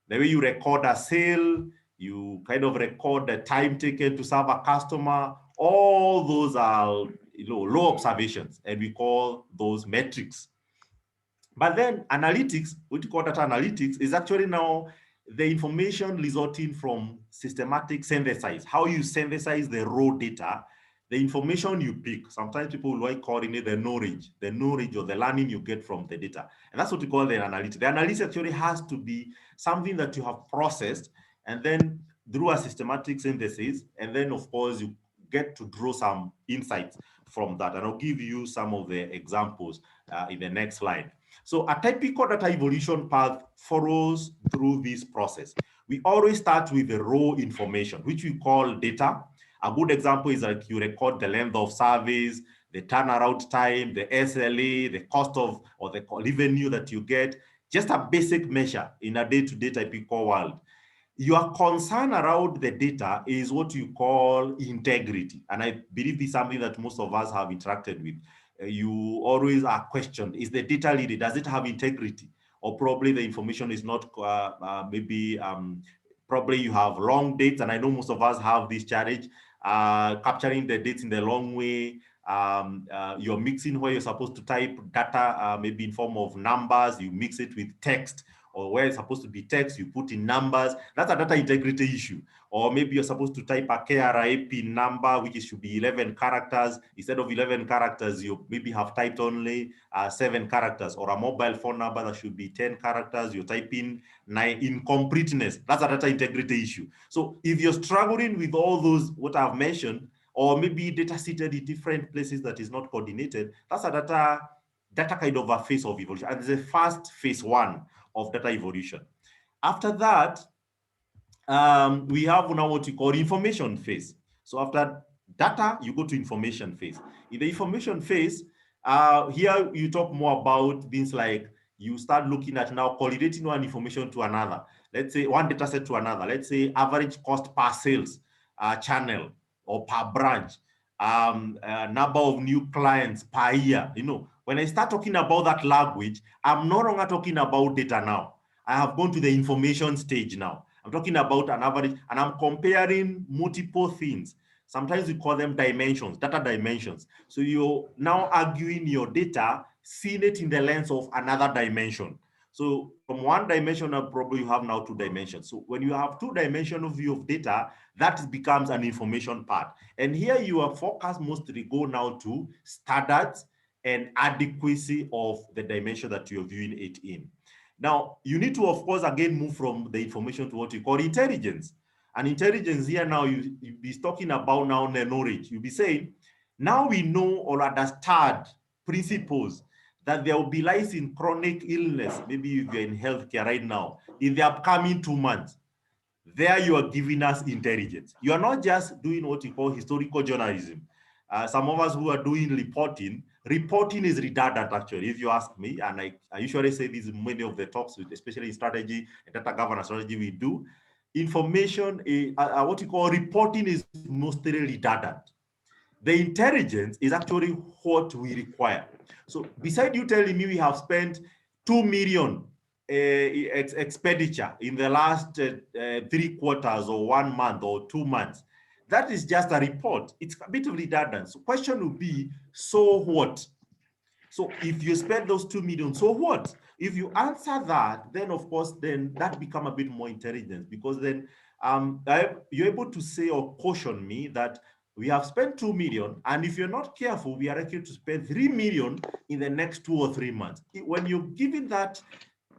The way you record a sale, you kind of record the time taken to serve a customer. All those are low observations, and we call those metrics. But then analytics, what we call data analytics, is actually now the information resulting from systematic synthesis, how you synthesize the raw data, the information you pick. Sometimes people will like calling it the knowledge or the learning you get from the data. And that's what we call the analytics. The analytics actually has to be something that you have processed, and then through a systematic synthesis, and then of course you get to draw some insights from that. And I'll give you some of the examples in the next slide. So a typical data evolution path follows through this process. We always start with the raw information, which we call data. A good example is that you record the length of service, the turnaround time, the SLA, the cost of, or the revenue that you get. just a basic measure in a day-to-day typical world. Your concern around the data is what you call integrity. And I believe this is something that most of us have interacted with. You always are questioned, is the data really, does it have integrity? Or probably the information is not, probably you have wrong dates. And I know most of us have this challenge, capturing the dates in the long way. You're mixing where you're supposed to type data, maybe in form of numbers, you mix it with text, or where it's supposed to be text, you put in numbers. That's a data integrity issue. Or maybe you're supposed to type a KRA PIN number, which should be 11 characters. Instead of 11 characters, you maybe have typed only 7 characters. Or a mobile phone number that should be 10 characters, you type in 9 incompleteness. That's a data integrity issue. So if you're struggling with all those, what I've mentioned, or maybe data seated in different places that is not coordinated, that's a data kind of a phase of evolution. And the first phase 1 of data evolution. After that, we have now what we call information phase. So after data, you go to information phase. In the information phase, here you talk more about things like you start looking at now correlating one information to another. Let's say one data set to another. Let's say average cost per sales channel or per branch, number of new clients per year. You know, when I start talking about that language, I'm no longer talking about data now. I have gone to the information stage now. I'm talking about an average, and I'm comparing multiple things. Sometimes we call them dimensions, data dimensions. So you're now arguing your data, seeing it in the lens of another dimension. So from one dimension, probably you have now 2 dimensions. So when you have 2-dimensional view of data, that becomes an information part. And here your focus mostly go now to standards and adequacy of the dimension that you're viewing it in. Now, you need to, of course, again, move from the information to what you call intelligence. And intelligence here now, you'll be talking about now the knowledge. You'll be saying, now we know or understand principles that there will be rise in chronic illness, maybe if you're in healthcare right now, in the upcoming 2 months. There you are giving us intelligence. You are not just doing what you call historical journalism. Some of us who are doing reporting is redundant actually, if you ask me, and I usually say this in many of the talks, especially in strategy and data governance strategy we do. Information, what you call reporting is mostly redundant. The intelligence is actually what we require. So beside you telling me we have spent 2 million expenditure in the last 3 quarters or 1 month or 2 months, that is just a report. It's a bit of redundant. So question would be, so what? So if you spend those 2 million, so what? If you answer that, then of course, then that become a bit more intelligent, because then you're able to say or caution me that we have spent 2 million, and if you're not careful, we are likely to spend 3 million in the next 2 or 3 months. When you're given that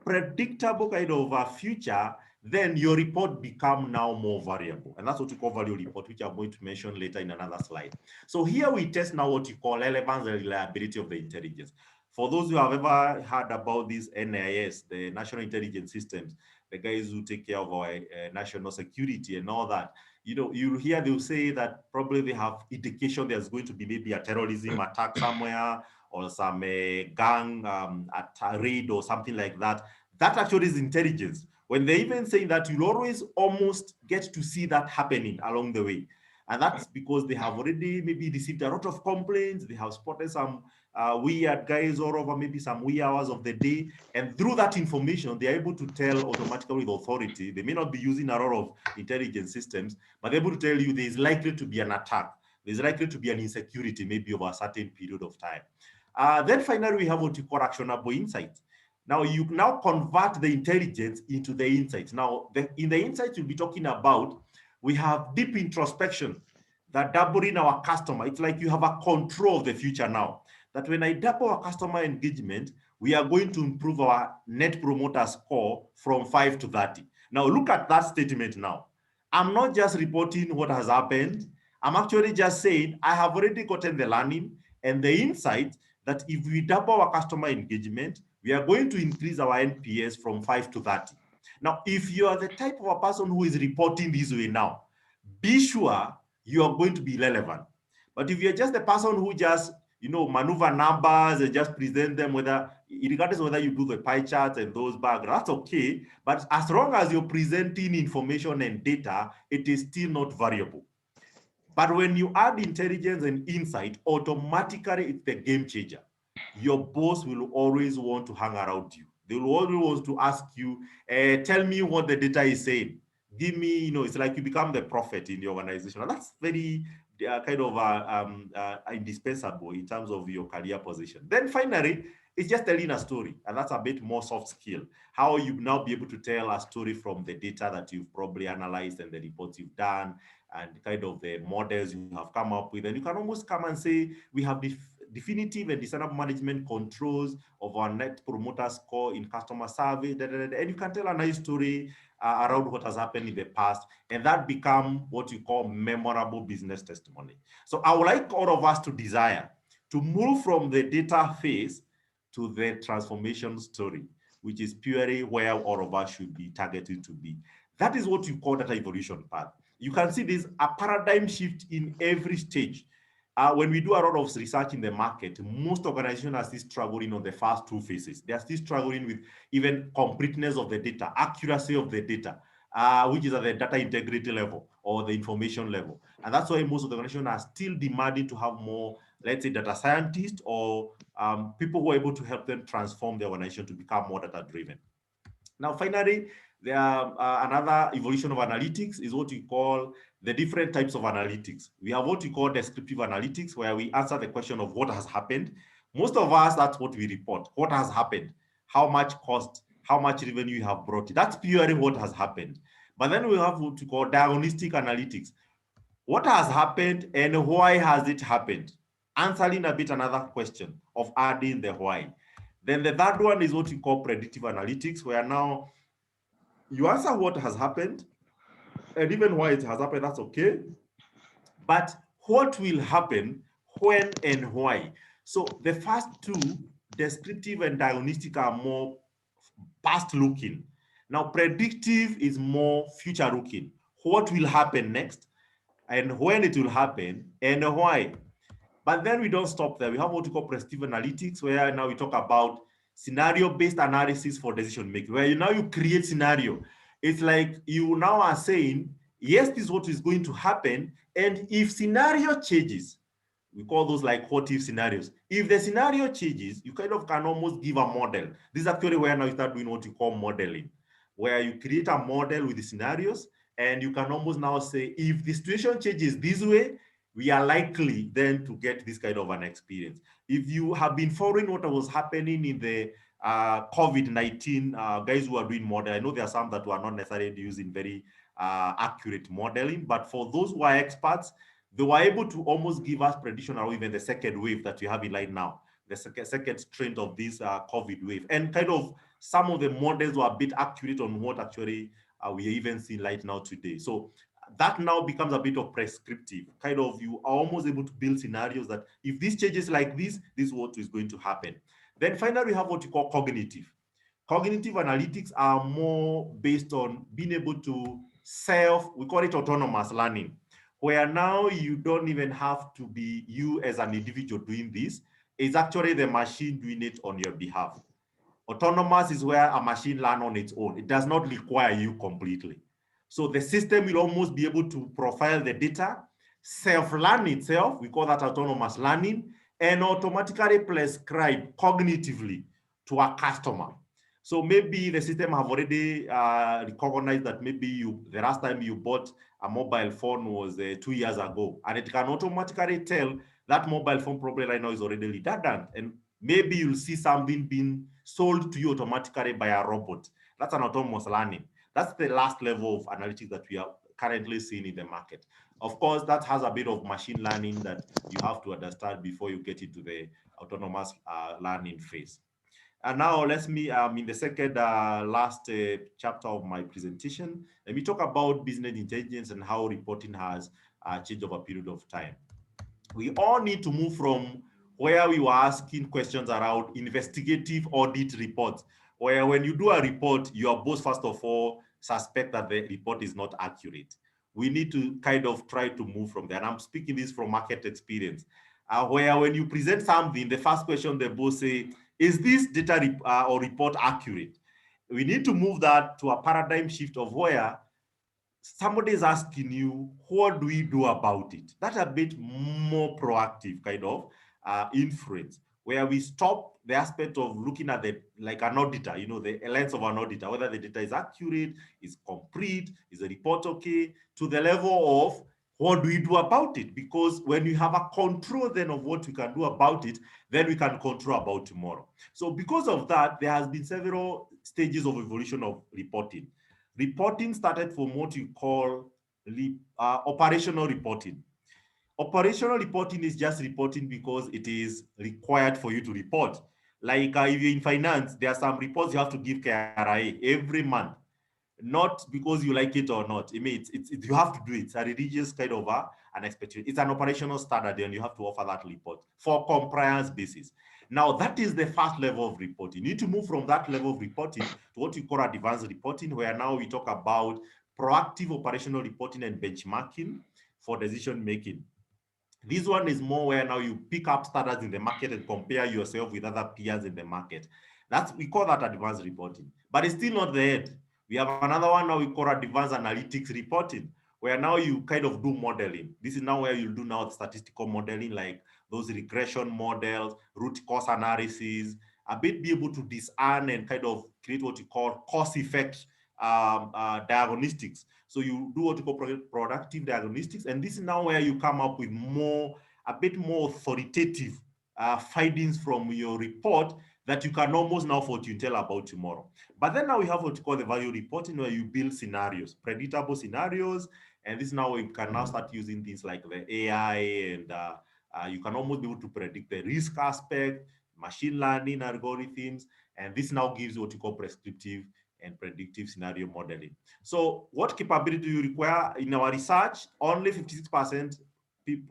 predictable kind of a future, then your report become now more variable. And that's what we call value report, which I'm going to mention later in another slide. So here we test now what you call relevance and reliability of the intelligence. For those who have ever heard about this NIS, the National Intelligence Systems, the guys who take care of our national security and all that, you know, you hear they'll say that probably they have indication there's going to be maybe a terrorism attack somewhere, or some gang raid or something like that. That actually is intelligence. When they even say that, you'll always almost get to see that happening along the way. And that's because they have already maybe received a lot of complaints. They have spotted some weird guys all over, maybe some wee hours of the day. And through that information, they're able to tell automatically with authority. They may not be using a lot of intelligence systems, but they're able to tell you there's likely to be an attack. There's likely to be an insecurity, maybe over a certain period of time. Then finally, we have what you call actionable insights. Now, you now convert the intelligence into the insights. Now, in the insights we'll be talking about, we have deep introspection, that doubling our customer. It's like you have a control of the future now. That when I double our customer engagement, we are going to improve our net promoter score from 5 to 30. Now, look at that statement now. I'm not just reporting what has happened. I'm actually just saying I have already gotten the learning and the insight that if we double our customer engagement, we are going to increase our NPS from 5 to 30. Now, if you are the type of a person who is reporting this way now, be sure you are going to be relevant. But if you're just the person who just maneuver numbers and just present them, regardless of whether you do the pie charts and those backgrounds, that's okay. But as long as you're presenting information and data, it is still not variable. But when you add intelligence and insight, automatically it's the game changer. Your boss will always want to hang around you. They will always want to ask you, tell me what the data is saying. Give me, it's like you become the prophet in the organization. And that's very kind of indispensable in terms of your career position. Then finally, it's just telling a story. And that's a bit more soft skill. How you now be able to tell a story from the data that you've probably analyzed and the reports you've done and kind of the models you have come up with. And you can almost come and say, we have definitive and discernible management controls of our net promoter score in customer survey, and you can tell a nice story around what has happened in the past, and that become what you call memorable business testimony. So I would like all of us to desire to move from the data phase to the transformation story, which is purely where all of us should be targeted to be. That is what you call data evolution path. You can see this a paradigm shift in every stage. When we do a lot of research in the market, most organizations are still struggling on the first two phases. They are still struggling with even completeness of the data, accuracy of the data, which is at the data integrity level or the information level. And that's why most of the organizations are still demanding to have more, let's say, data scientists or people who are able to help them transform the organization to become more data-driven. Now, finally, there are another evolution of analytics is what we call the different types of analytics. We have what we call descriptive analytics, where we answer the question of what has happened. Most of us, that's what we report. What has happened? How much cost? How much revenue you have brought? That's purely what has happened. But then we have what we call diagnostic analytics. What has happened and why has it happened? Answering a bit another question of adding the why. Then the third one is what we call predictive analytics, where now you answer what has happened and even why it has happened, that's okay. But what will happen, when and why? So the first two, descriptive and diagnostic, are more past looking. Now, predictive is more future looking. What will happen next and when it will happen and why? But then we don't stop there. We have what we call predictive analytics, where now we talk about scenario-based analysis for decision making, where you create scenario. It's like you now are saying, yes, this is what is going to happen. And if scenario changes, we call those like what if scenarios. If the scenario changes, you kind of can almost give a model. This is actually where now you start doing what you call modeling, where you create a model with the scenarios, and you can almost now say, if the situation changes this way, we are likely then to get this kind of an experience. If you have been following what was happening in the COVID-19, guys who are doing model, I know there are some that were not necessarily using very accurate modeling, but for those who are experts, they were able to almost give us prediction or even the second wave that we have in line now, the second strength of this COVID wave. And kind of some of the models were a bit accurate on what actually we are even seeing right now today. So that now becomes a bit of prescriptive. Kind of you are almost able to build scenarios that if this changes like this is what is going to happen. Then finally, we have what you call cognitive. Cognitive analytics are more based on being able to we call it autonomous learning, where now you don't even have to be you as an individual doing this. It's actually the machine doing it on your behalf. Autonomous is where a machine learns on its own. It does not require you completely. So the system will almost be able to profile the data, self-learn itself, we call that autonomous learning, and automatically prescribe cognitively to a customer. So maybe the system have already recognized that maybe the last time you bought a mobile phone was 2 years ago, and it can automatically tell that mobile phone probably right now is already redundant, and maybe you'll see something being sold to you automatically by a robot. That's an autonomous learning. That's the last level of analytics that we are currently seeing in the market. Of course, that has a bit of machine learning that you have to understand before you get into the autonomous learning phase. And now let me, in the second last chapter of my presentation, let me talk about business intelligence and how reporting has changed over a period of time. We all need to move from where we were asking questions around investigative audit reports, where when you do a report, your boss, first of all, suspect that the report is not accurate. We need to kind of try to move from there. And I'm speaking this from market experience. where when you present something, the first question they both say, is this data or report accurate? We need to move that to a paradigm shift of where somebody is asking you, what do we do about it? That's a bit more proactive kind of inference, where we stop the aspect of looking at the, like an auditor, the lens of an auditor, whether the data is accurate, is complete, is the report okay, to the level of what do we do about it? Because when you have a control then of what we can do about it, then we can control about tomorrow. So because of that, there has been several stages of evolution of reporting. Reporting started from what you call operational reporting. Operational reporting is just reporting because it is required for you to report. Like if you're in finance, there are some reports you have to give KRA every month, not because you like it or not. I mean, you have to do it. It's a religious kind of an expectation. It's an operational standard, and you have to offer that report for compliance basis. Now, that is the first level of reporting. You need to move from that level of reporting to what we call advanced reporting, where now we talk about proactive operational reporting and benchmarking for decision making. This one is more where now you pick up standards in the market and compare yourself with other peers in the market. We call that advanced reporting, but it's still not the end. We have another one now we call advanced analytics reporting, where now you kind of do modeling. This is now where you do now statistical modeling, like those regression models, root cause analysis, a bit be able to discern and kind of create what you call cause effect diagnostics. So you do what you call productive diagnostics, and this is now where you come up with a bit more authoritative findings from your report that you can almost now fortune tell about tomorrow. But then now we have what you call the value reporting, where you build scenarios, predictable scenarios, and this is now you can now start using things like the AI, and you can almost be able to predict the risk aspect, machine learning algorithms, and this now gives you what you call prescriptive and predictive scenario modeling. So what capability do you require? In our research, only 56%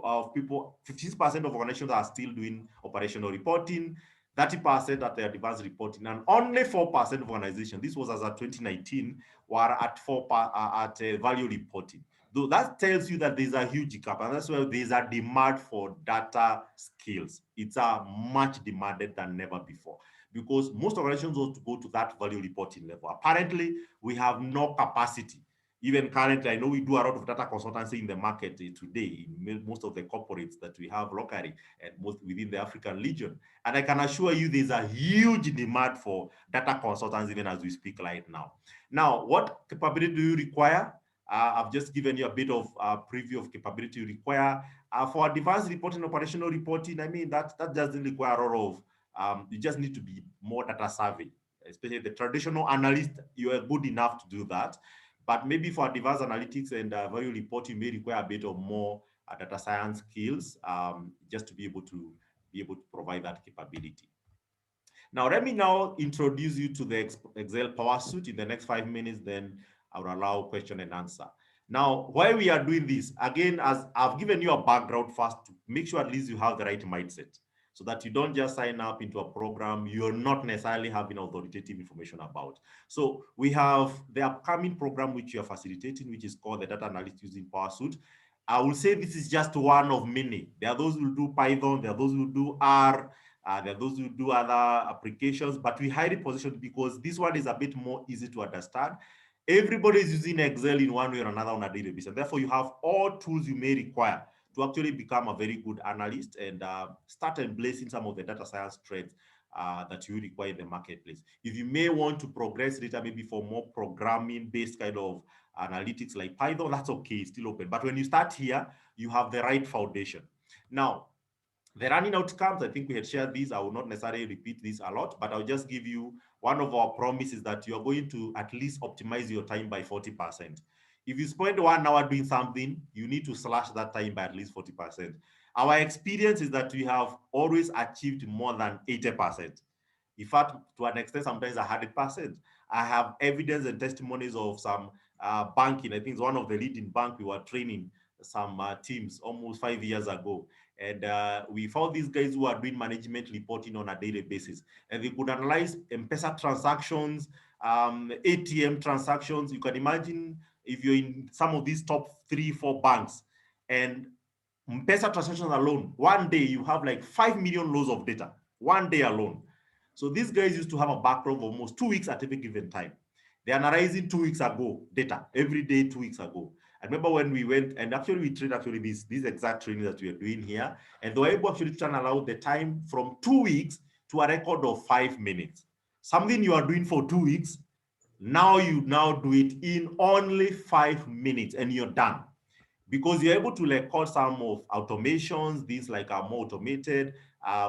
of 56% of organizations are still doing operational reporting, 30% at the advanced reporting, and only 4% of organizations, this was as of 2019, were at value reporting. Though that tells you that there's a huge gap, and that's why there's a demand for data skills. It's much demanded than never before, because most organizations want to go to that value reporting level. Apparently, we have no capacity. Even currently, I know we do a lot of data consultancy in the market today, in most of the corporates that we have locally and most within the African region. And I can assure you there's a huge demand for data consultants even as we speak right now. Now, what capability do you require? I've just given you a bit of preview of capability you require. For advanced reporting, operational reporting, I mean, that doesn't require a lot of you just need to be more data savvy, especially the traditional analyst. You are good enough to do that, but maybe for advanced analytics and value reporting, you may require a bit of more data science skills, just to be able to provide that capability. Now, let me now introduce you to the Excel PowerSuite in the next 5 minutes, then I will allow question and answer. Now, why we are doing this, again, as I've given you a background first, to make sure at least you have the right mindset, so that you don't just sign up into a program you're not necessarily having authoritative information about. So we have the upcoming program which you are facilitating, which is called the Data Analyst Using PowerSuite. I will say this is just one of many. There are those who do Python, there are those who do R, there are those who do other applications, but we highly position because this one is a bit more easy to understand. Everybody is using Excel in one way or another on a daily basis. And therefore, you have all tools you may require to actually become a very good analyst and start embracing some of the data science trends that you require in the marketplace. If you may want to progress data, maybe for more programming-based kind of analytics like Python, that's okay, it's still open. But when you start here, you have the right foundation. Now, the running outcomes, I think we had shared these. I will not necessarily repeat this a lot, but I'll just give you one of our promises that you are going to at least optimize your time by 40%. If you spend 1 hour doing something, you need to slash that time by at least 40%. Our experience is that we have always achieved more than 80%. In fact, to an extent, sometimes 100%. I have evidence and testimonies of some banking. I think it's one of the leading bank we were training some teams almost 5 years ago. And we found these guys who are doing management reporting on a daily basis. And they could analyze M-Pesa transactions, ATM transactions. You can imagine if you're in some of these top 3-4 banks, and M-Pesa transactions alone, one day you have like 5 million loads of data, one day alone. So these guys used to have a backlog of almost 2 weeks at every given time. They are analyzing 2 weeks ago data, every day 2 weeks ago. I remember when we went, and actually we trained actually this exact training that we are doing here, and they were able actually to turn around the time from 2 weeks to a record of 5 minutes. Something you are doing for 2 weeks, now you now do it in only 5 minutes and you're done, because you're able to record some of automations. These like are more automated.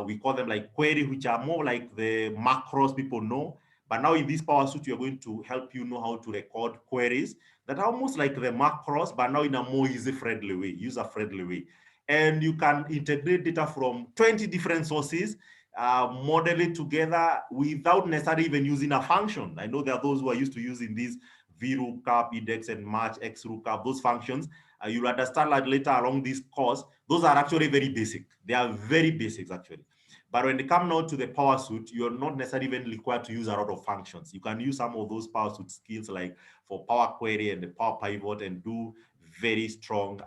We call them like query, which are more like the macros people know. But now in this PowerSuite, you're going to help you know how to record queries that are almost like the macros, but now in a more user-friendly way, user-friendly way. And you can integrate data from 20 different sources, model it together without necessarily even using a function. I know there are those who are used to using these VLOOKUP, index and match, XLOOKUP, those functions. You'll understand that later along this course. Those are actually very basic. They are very basics actually. But when they come now to the PowerSuite, you're not necessarily even required to use a lot of functions. You can use some of those PowerSuite skills like for Power Query and the Power Pivot and do very strong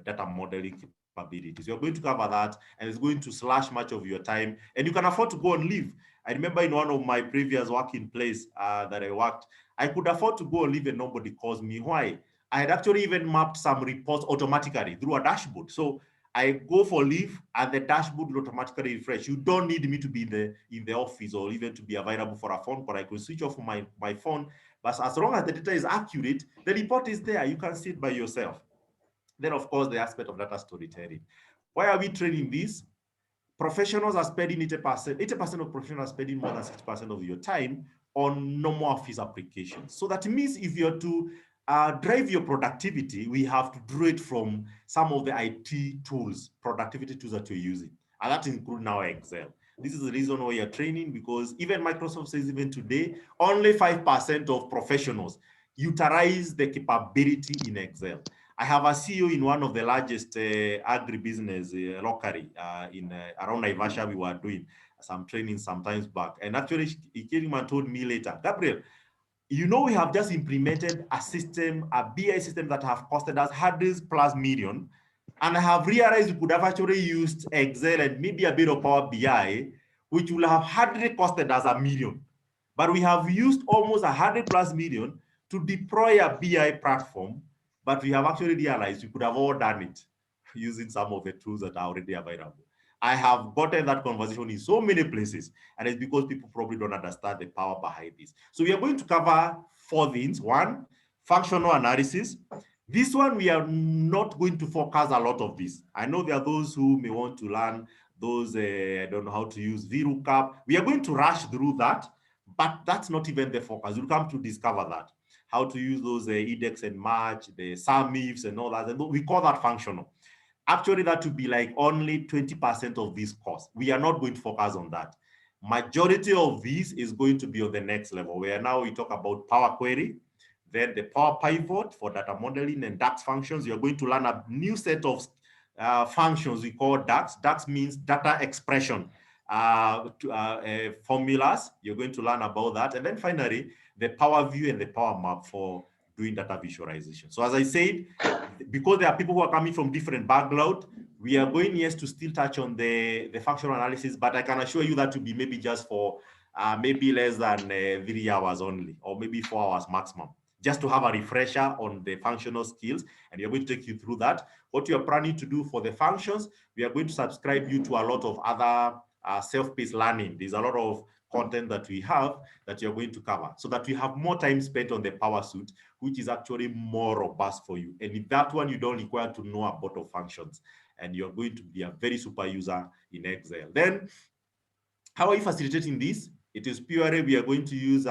data modeling capabilities. You're going to cover that, and it's going to slash much of your time, and you can afford to go and leave. I remember in one of my previous working place that I worked, I could afford to go and leave and nobody calls me. Why? I had actually even mapped some reports automatically through a dashboard. So I go for leave and the dashboard will automatically refresh. You don't need me to be in the office or even to be available for a phone call. I could switch off my phone. But as long as the data is accurate, the report is there. You can see it by yourself. Then, of course, the aspect of data storytelling. Why are we training this? Professionals are spending 80%. 80% of professionals are spending more than 60% of your time on normal office applications. So that means if you're to drive your productivity, we have to draw it from some of the IT tools, productivity tools that you're using. And that includes now Excel. This is the reason why you're training, because even Microsoft says even today, only 5% of professionals utilize the capability in Excel. I have a CEO in one of the largest agribusiness locally in around Naivasha. We were doing some training sometimes back. And actually, he came and told me later, Gabriel, you know, we have just implemented a system, a BI system that have costed us hundreds plus million. And I have realized we could have actually used Excel and maybe a bit of Power BI, which will have hardly costed us $1 million. But we have used almost 100 plus million to deploy a BI platform, but we have actually realized we could have all done it using some of the tools that are already available. I have gotten that conversation in so many places, and it's because people probably don't understand the power behind this. So we are going to cover 4 things. 1, functional analysis. This one, we are not going to focus a lot of this. I know there are those who may want to learn those, I don't know how to use VLOOKUP. We are going to rush through that, but that's not even the focus. You'll come to discover that. How to use those index and match, the sum ifs and all that. And we call that functional. Actually, that would be like only 20% of this course. We are not going to focus on that. Majority of this is going to be on the next level, where now we talk about Power Query, then the Power Pivot for data modeling and DAX functions. You're going to learn a new set of functions we call DAX. DAX means data expression formulas. You're going to learn about that. And then finally, the Power View and the Power Map for doing data visualization. So as I said, because there are people who are coming from different backgrounds, we are going, yes, to still touch on the functional analysis, but I can assure you that to be maybe just for maybe less than 3 hours only, or maybe 4 hours maximum, just to have a refresher on the functional skills. And we're going to take you through that. What you're planning to do for the functions, we are going to subscribe you to a lot of other self-paced learning. There's a lot of content that we have that you're going to cover, so that we have more time spent on the PowerSuite, which is actually more robust for you. And in that one, you don't require to know a lot of functions, and you're going to be a very super user in Excel. Then, how are you facilitating this? It is purely, we are going to use,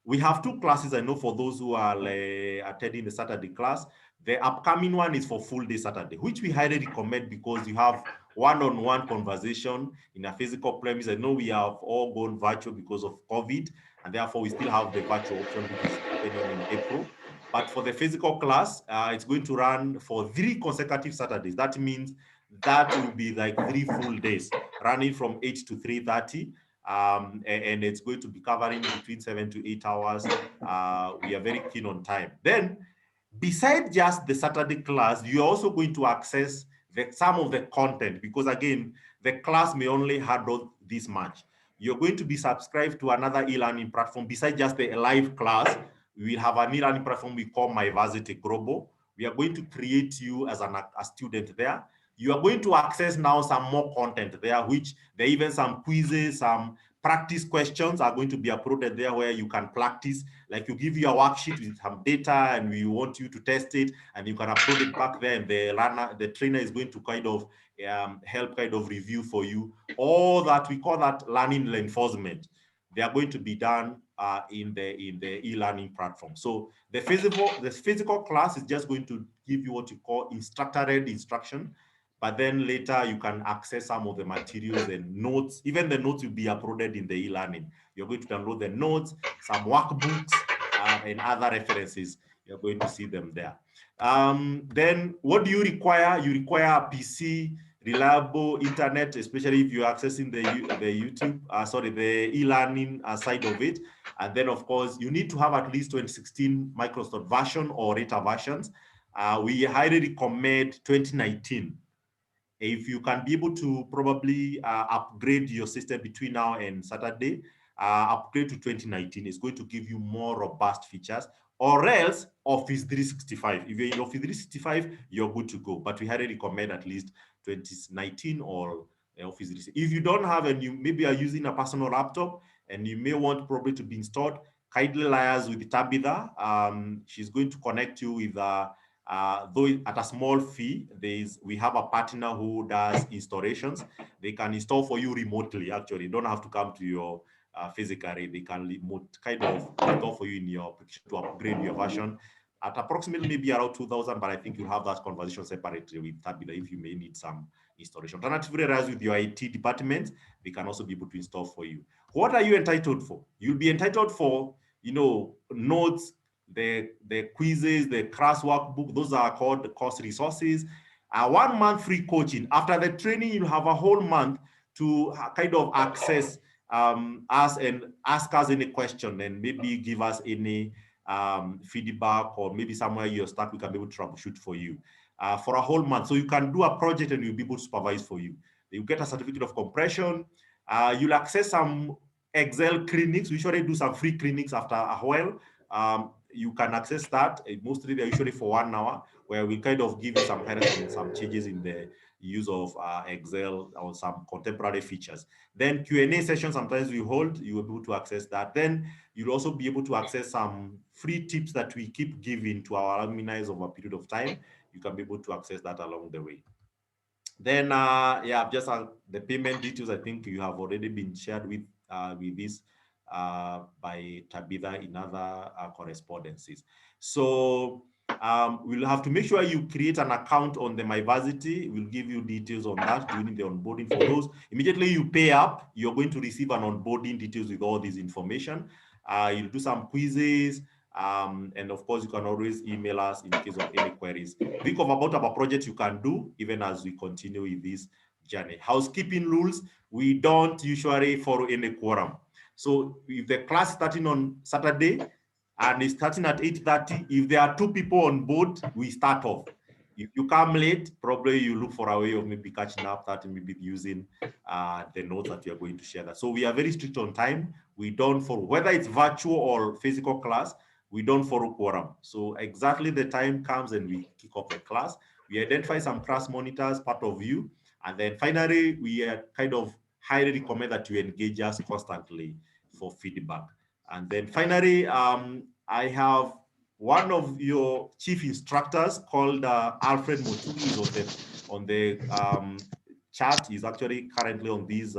we have 2 classes, I know, for those who are attending the Saturday class. The upcoming one is for full day Saturday, which we highly recommend because you have one-on-one conversation in a physical premise. I know we have all gone virtual because of COVID, and therefore we still have the virtual option, which is happening in April. But for the physical class, it's going to run for 3 consecutive Saturdays. That means that will be like 3 full days, running from 8 to 3:30. And it's going to be covering between 7 to 8 hours. We are very keen on time. Then, besides just the Saturday class, you're also going to access some of the content, because again, the class may only handle this much. You're going to be subscribed to another e-learning platform besides just the live class. We will have an e-learning platform we call MyVarsity Global. We are going to create you as a student there. You are going to access now some more content there, which there are even some quizzes, some practice questions are going to be uploaded there where you can practice. Like you give you a worksheet with some data and we want you to test it, and you can upload it back there, and the trainer is going to kind of help kind of review for you. All that, we call that learning reinforcement. They are going to be done in the e-learning platform. So the physical class is just going to give you what you call instructor-led instruction, but then later you can access some of the materials and notes. Even the notes will be uploaded in the e-learning. You're going to download the notes, some workbooks, and other references. You're going to see them there. Then what do you require? You require a PC, reliable internet, especially if you're accessing the e-learning side of it. And then, of course, you need to have at least 2016 Microsoft version or Reta versions. We highly recommend 2019. If you can be able to probably upgrade your system between now and Saturday, upgrade to 2019 is going to give you more robust features, or else Office 365. If you're in Office 365, you're good to go. But we highly recommend at least 2019 or Office 365. If you don't have, and you maybe are using a personal laptop and you may want probably to be installed, kindly liaise with Tabitha. She's going to connect you with though at a small fee. We have a partner who does installations. They can install for you remotely. Actually, you don't have to come to your physically. They can kind of install for you in your application to upgrade your version at approximately maybe around 2,000. But I think you'll have that conversation separately with Tabitha if you may need some installation. Alternatively, as with your IT department, they can also be able to install for you. What are you entitled for? You'll be entitled for, notes, the quizzes, the class workbook. Those are called the course resources. 1 month free coaching. After the training, you'll have a whole month to kind of access us and ask us any question, and maybe give us any feedback, or maybe somewhere you're stuck, we can be able to troubleshoot for you for a whole month. So you can do a project and we'll be able to supervise for you. You get a certificate of compression. You'll access some Excel clinics. We usually do some free clinics after a while. You can access that. Mostly they're usually for 1 hour, where we kind of give you some guidance on some changes in the use of Excel or some contemporary features. Then Q&A session, sometimes we hold, you will be able to access that. Then you'll also be able to access some free tips that we keep giving to our alumni over a period of time. You can be able to access that along the way. Then, just the payment details, I think you have already been shared with this by Tabitha in other correspondences. So we'll have to make sure you create an account on the MyVarsity. We'll give you details on that during the onboarding. For those, immediately you pay up, you're going to receive an onboarding details with all this information. You'll do some quizzes, and of course, you can always email us in case of any queries. Think of about our project you can do even as we continue with this journey. Housekeeping rules: we don't usually follow any quorum. So if the class is starting on Saturday and it's starting at 8:30, if there are 2 people on board, we start off. If you come late, probably you look for a way of maybe catching up that, and maybe using the notes that you're going to share that. So we are very strict on time. We don't follow, whether it's virtual or physical class, we don't follow quorum. So exactly the time comes and we kick off the class. We identify some class monitors, part of you. And then finally, we kind of highly recommend that you engage us constantly for feedback. And then finally, I have one of your chief instructors called Alfred Motugi on the chat. He's actually currently on this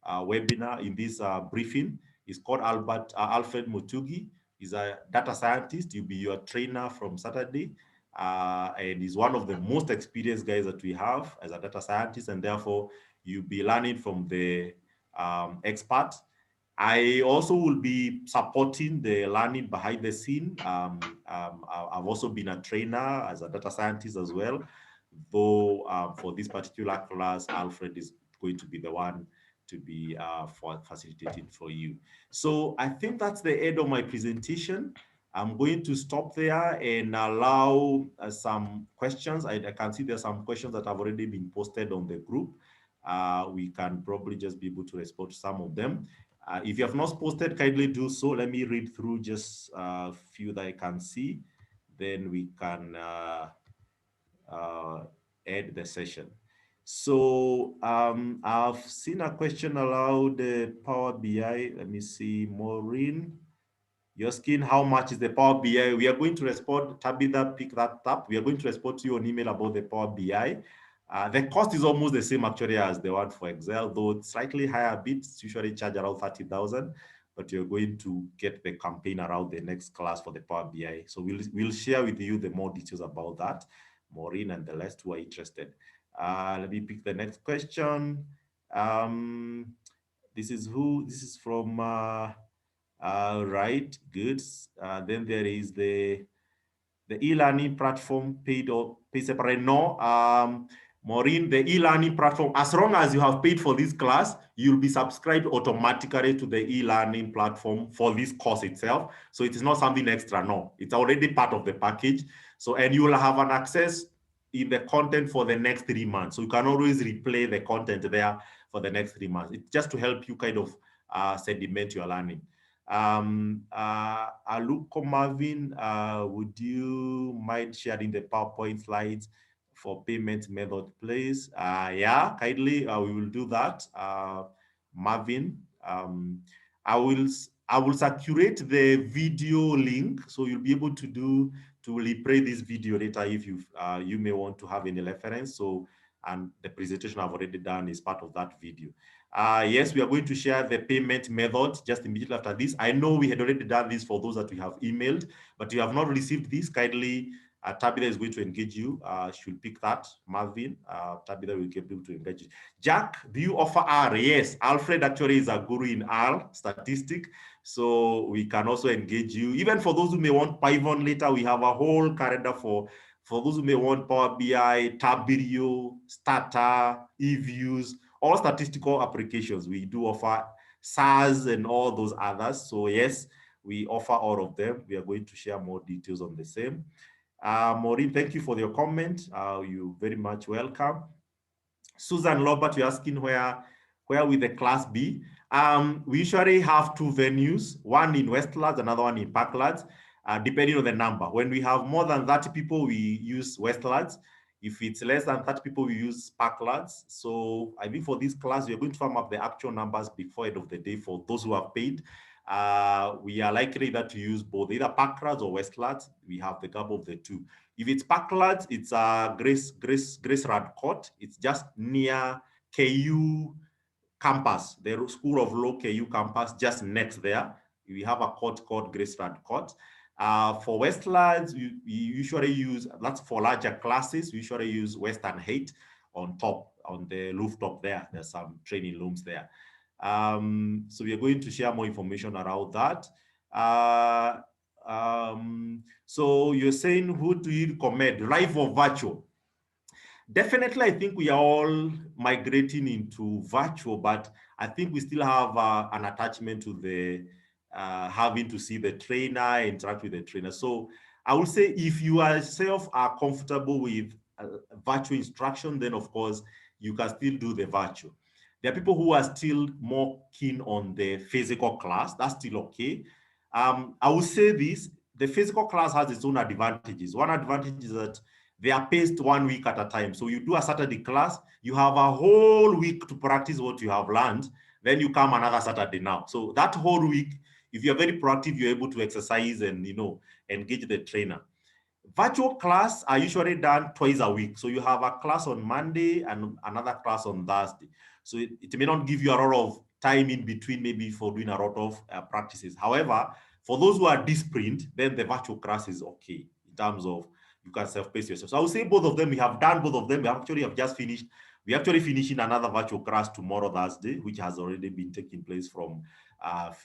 webinar, in this briefing. He's called Alfred Motugi. He's a data scientist. He'll be your trainer from Saturday. And he's one of the most experienced guys that we have as a data scientist. And therefore, you'll be learning from the expert. I also will be supporting the learning behind the scene. I've also been a trainer as a data scientist as well. Though for this particular class, Alfred is going to be the one to be facilitating for you. So I think that's the end of my presentation. I'm going to stop there and allow some questions. I can see there's some questions that have already been posted on the group. We can probably just be able to respond to some of them. If you have not posted, kindly do so. Let me read through just a few that I can see. Then we can end the session. So I've seen a question about the Power BI. Let me see, Maureen. Your skin, how much is the Power BI? We are going to respond, Tabitha, pick that up. We are going to respond to you on email about the Power BI. The cost is almost the same actually as the one for Excel, though it's slightly higher a bit. It's usually charge around 30,000, but you're going to get the campaign around the next class for the Power BI. So we'll share with you the more details about that, Maureen and the rest who are interested. Let me pick the next question. This is from right, good. Then there is the e-learning platform paid or pay separate. No, Maureen, the e-learning platform, as long as you have paid for this class, you'll be subscribed automatically to the e-learning platform for this course itself. So it is not something extra, no. It's already part of the package. So, and you will have an access in the content for the next 3 months. So you can always replay the content there for the next 3 months. It's just to help you kind of sediment your learning. Aluko Marvin, would you mind sharing the PowerPoint slides for payment method, please? Yeah, kindly, we will do that. Marvin, I will circulate the video link, so you'll be able to replay this video later if you may want to have any reference. So, and the presentation I've already done is part of that video. Yes, we are going to share the payment method just immediately after this. I know we had already done this for those that we have emailed, but you have not received this, kindly, Tabitha is going to engage you. She'll pick that, Marvin. Tabitha will be able to engage you. Jack, do you offer R? Yes, Alfred actually is a guru in R, statistic. So we can also engage you. Even for those who may want Python later, we have a whole calendar for those who may want Power BI, Tab Video, Starter, eViews, all statistical applications. We do offer SARS and all those others. So yes, we offer all of them. We are going to share more details on the same. Maureen, thank you for your comment. You're very much welcome. Susan Robert, you're asking where will the class be? We usually have 2 venues, one in Westlands, another one in Parklands, depending on the number. When we have more than 30 people, we use Westlands. If it's less than 30 people, we use Parklands. So I think for this class, we're going to firm up the actual numbers before end of the day for those who have paid. We are likely that to use both either Parklands or Westlands. We have the gap of the two. If it's Parklands, it's Grace Rad Court. It's just near KU campus, the School of Law KU campus, just next there. We have a court called Grace Rad Court. For Westlands, we usually use, that's for larger classes, we usually use Western Height on top, on the rooftop there. There's some training rooms there. So we are going to share more information around that. So you're saying, who do you recommend, live or virtual? Definitely, I think we are all migrating into virtual, but I think we still have an attachment to the having to see the trainer, interact with the trainer. So I would say if you yourself are comfortable with virtual instruction, then of course you can still do the virtual. There are people who are still more keen on the physical class. That's still okay. I would say this, the physical class has its own advantages. One advantage is that they are paced 1 week at a time. So you do a Saturday class, you have a whole week to practice what you have learned. Then you come another Saturday now. So that whole week, if you're very proactive, you're able to exercise and, engage the trainer. Virtual class are usually done twice a week. So you have a class on Monday and another class on Thursday. So it may not give you a lot of time in between, maybe for doing a lot of practices. However, for those who are disciplined, then the virtual class is okay in terms of you can self-pace yourself. So I would say both of them, we have done both of them. We actually have just finished. We're actually finishing another virtual class tomorrow, Thursday, which has already been taking place from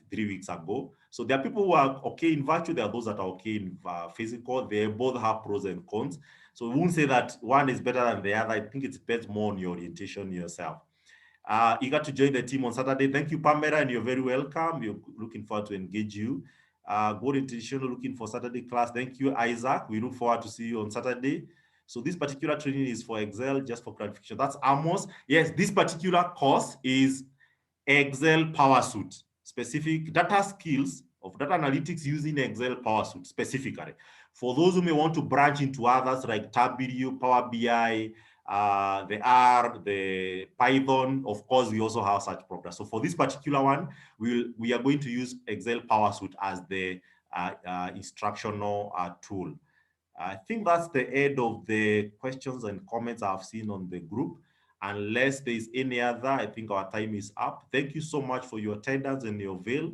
3 weeks ago. So there are people who are okay in virtual. There are those that are okay in physical. They both have pros and cons. So we won't say that one is better than the other. I think it depends more on your orientation yourself. Eager to join the team on Saturday. Thank you, Pamela, and you're very welcome. We're looking forward to engage you. Good intention looking for Saturday class. Thank you, Isaac. We look forward to see you on Saturday. So this particular training is for Excel, just for clarification. That's Amos. Yes, this particular course is Excel PowerSuite, specific data skills of data analytics using Excel PowerSuite specifically. For those who may want to branch into others like Tab Video, Power BI, the R, the Python, of course, we also have such programs. So for this particular one, we are going to use Excel PowerSuite as the instructional tool. I think that's the end of the questions and comments I've seen on the group. Unless there's any other, I think our time is up. Thank you so much for your attendance and your veil.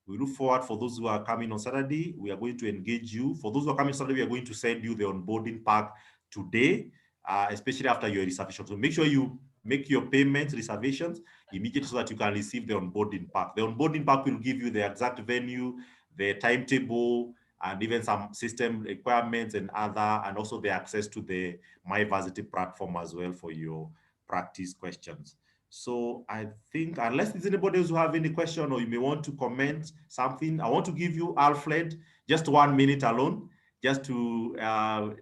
We look forward for those who are coming on Saturday. We are going to engage you. For those who are coming Saturday, we are going to send you the onboarding pack today, especially after your reservation. So make sure you make your payments, reservations immediately so that you can receive the onboarding pack. The onboarding pack will give you the exact venue, the timetable, and even some system requirements and also the access to the MyVarsity platform as well for your practice questions. So I think unless there's anybody else who have any question or you may want to comment something, I want to give you, Alfred, just 1 minute alone, just to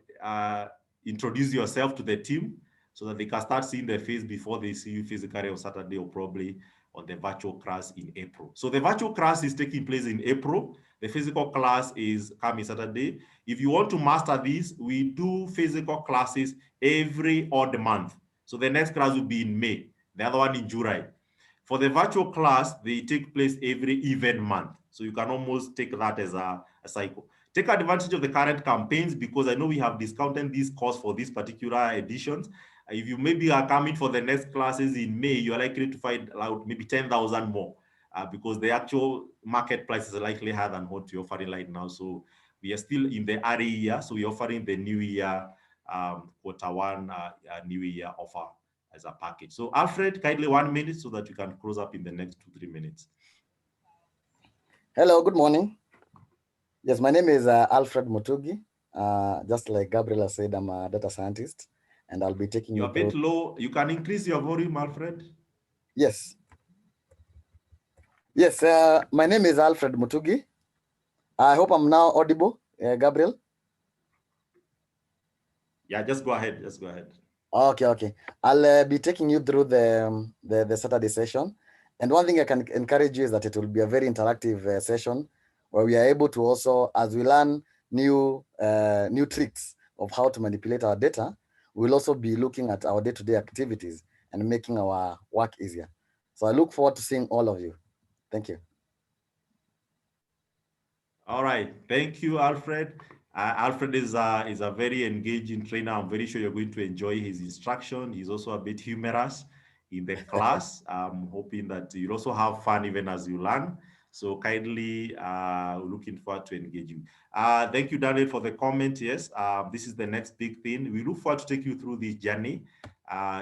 introduce yourself to the team so that they can start seeing their face before they see you physically on Saturday or probably on the virtual class in April. So the virtual class is taking place in April. The physical class is coming Saturday. If you want to master this, we do physical classes every odd month. So the next class will be in May, the other one in July. For the virtual class, they take place every even month. So you can almost take that as a cycle. Take advantage of the current campaigns because I know we have discounted this course for these particular editions. If you maybe are coming for the next classes in May, you are likely to find out maybe 10,000 more because the actual market price is likely higher than what you're offering right now. So we are still in the early year. So we're offering the new year, Q1 new year offer as a package. So Alfred, kindly 1 minute so that you can close up in the next 2-3 minutes. Hello, good morning. Yes, my name is Alfred Mutugi. Just like Gabriela said, I'm a data scientist, and I'll be taking You're a bit low. You can increase your volume, Alfred. Yes. Yes, my name is Alfred Mutugi. I hope I'm now audible, Gabriel. Yeah, just go ahead. Just go ahead. Okay. I'll be taking you through the Saturday session. And one thing I can encourage you is that it will be a very interactive session where we are able to also, as we learn new tricks of how to manipulate our data, we'll also be looking at our day-to-day activities and making our work easier. So I look forward to seeing all of you. Thank you. All right. Thank you, Alfred. Alfred is a very engaging trainer. I'm very sure you're going to enjoy his instruction. He's also a bit humorous in the class. I'm hoping that you'll also have fun even as you learn. So kindly looking forward to engage you. Thank you, Daniel, for the comment. Yes, this is the next big thing. We look forward to take you through this journey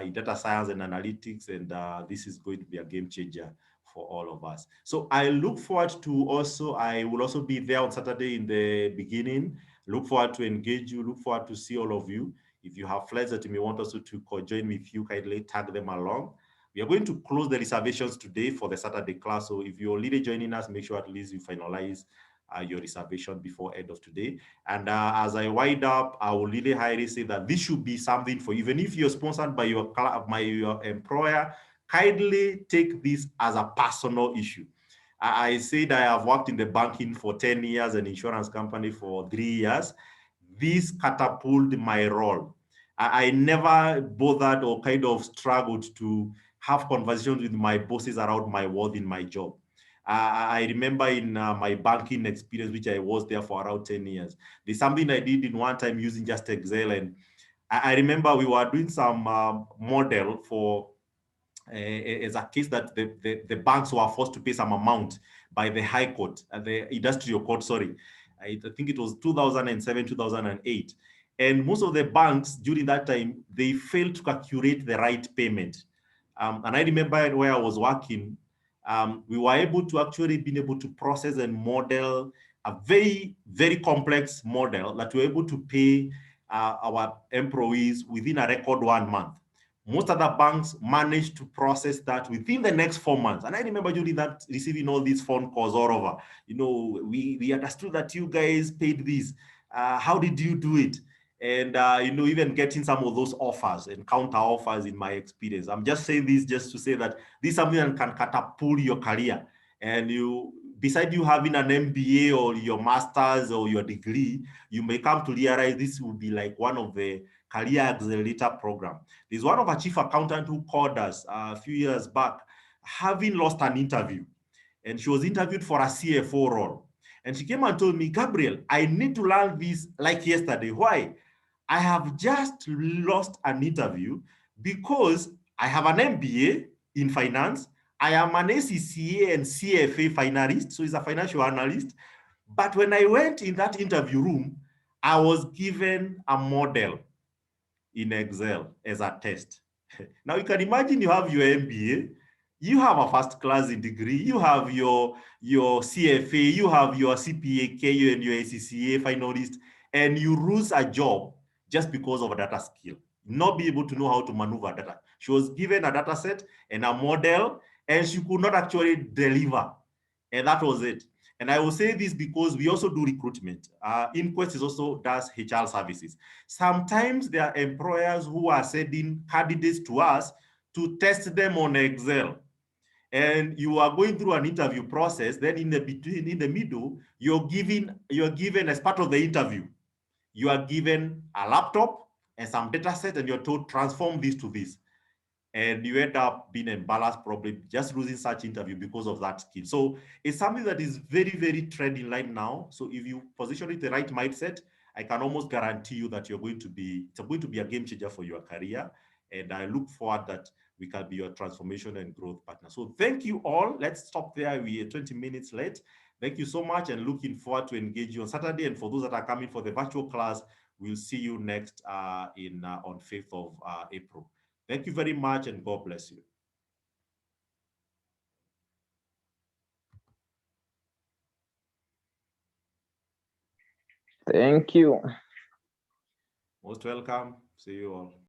in data science and analytics, and this is going to be a game changer for all of us. So I look forward to I will also be there on Saturday in the beginning. Look forward to engage you. Look forward to see all of you. If you have friends that you may want also to join with you, kindly tag them along. We are going to close the reservations today for the Saturday class. So if you're already joining us, make sure at least you finalize your reservation before end of today. And as I wind up, I will really highly say that this should be something for even if you're sponsored by your employer, kindly take this as a personal issue. I said I have worked in the banking for 10 years and insurance company for 3 years. This catapulted my role. I never bothered or kind of struggled to have conversations with my bosses around my worth in my job. I remember in my banking experience, which I was there for around 10 years, there's something I did in one time using just Excel. And I remember we were doing some model for as a case that the banks were forced to pay some amount by the High Court, the Industrial Court, sorry. I think it was 2007, 2008. And most of the banks during that time, they failed to calculate the right payment. And I remember where I was working, we were able to actually be able to process and model a very, very complex model that we were able to pay our employees within a record 1 month. Most other banks managed to process that within the next 4 months. And I remember during that, receiving all these phone calls all over. We understood that you guys paid this. How did you do it? And even getting some of those offers and counter offers in my experience. I'm just saying this just to say that this is something that can catapult your career. And beside you having an MBA or your master's or your degree, you may come to realize this will be like one of the career accelerator program. There's one of our chief accountant who called us a few years back, having lost an interview, and she was interviewed for a CFO role. And she came and told me, Gabriel, I need to learn this like yesterday. Why? I have just lost an interview because I have an MBA in finance. I am an ACCA and CFA finalist, so he's a financial analyst. But when I went in that interview room, I was given a model in Excel as a test. Now you can imagine you have your MBA, you have a first class degree, you have your CFA, you have your CPA, KU, and your ACCA finalist, and you lose a job just because of a data skill, not be able to know how to maneuver data. She was given a data set and a model, and she could not actually deliver. And that was it. And I will say this because we also do recruitment. InQuest is also does HR services. Sometimes there are employers who are sending candidates to us to test them on Excel. And you are going through an interview process. Then in the middle, you're given as part of the interview, you are given a laptop and some data set, and you're told transform this to this. And you end up being embarrassed, probably just losing such interview because of that skill. So it's something that is very, very trending right now. So if you position it the right mindset, I can almost guarantee you that it's going to be a game changer for your career. And I look forward that we can be your transformation and growth partner. So thank you all. Let's stop there. We are 20 minutes late. Thank you so much, and looking forward to engage you on Saturday. And for those that are coming for the virtual class, we'll see you next on 5th of April. Thank you very much, and God bless you. Thank you. Most welcome. See you all.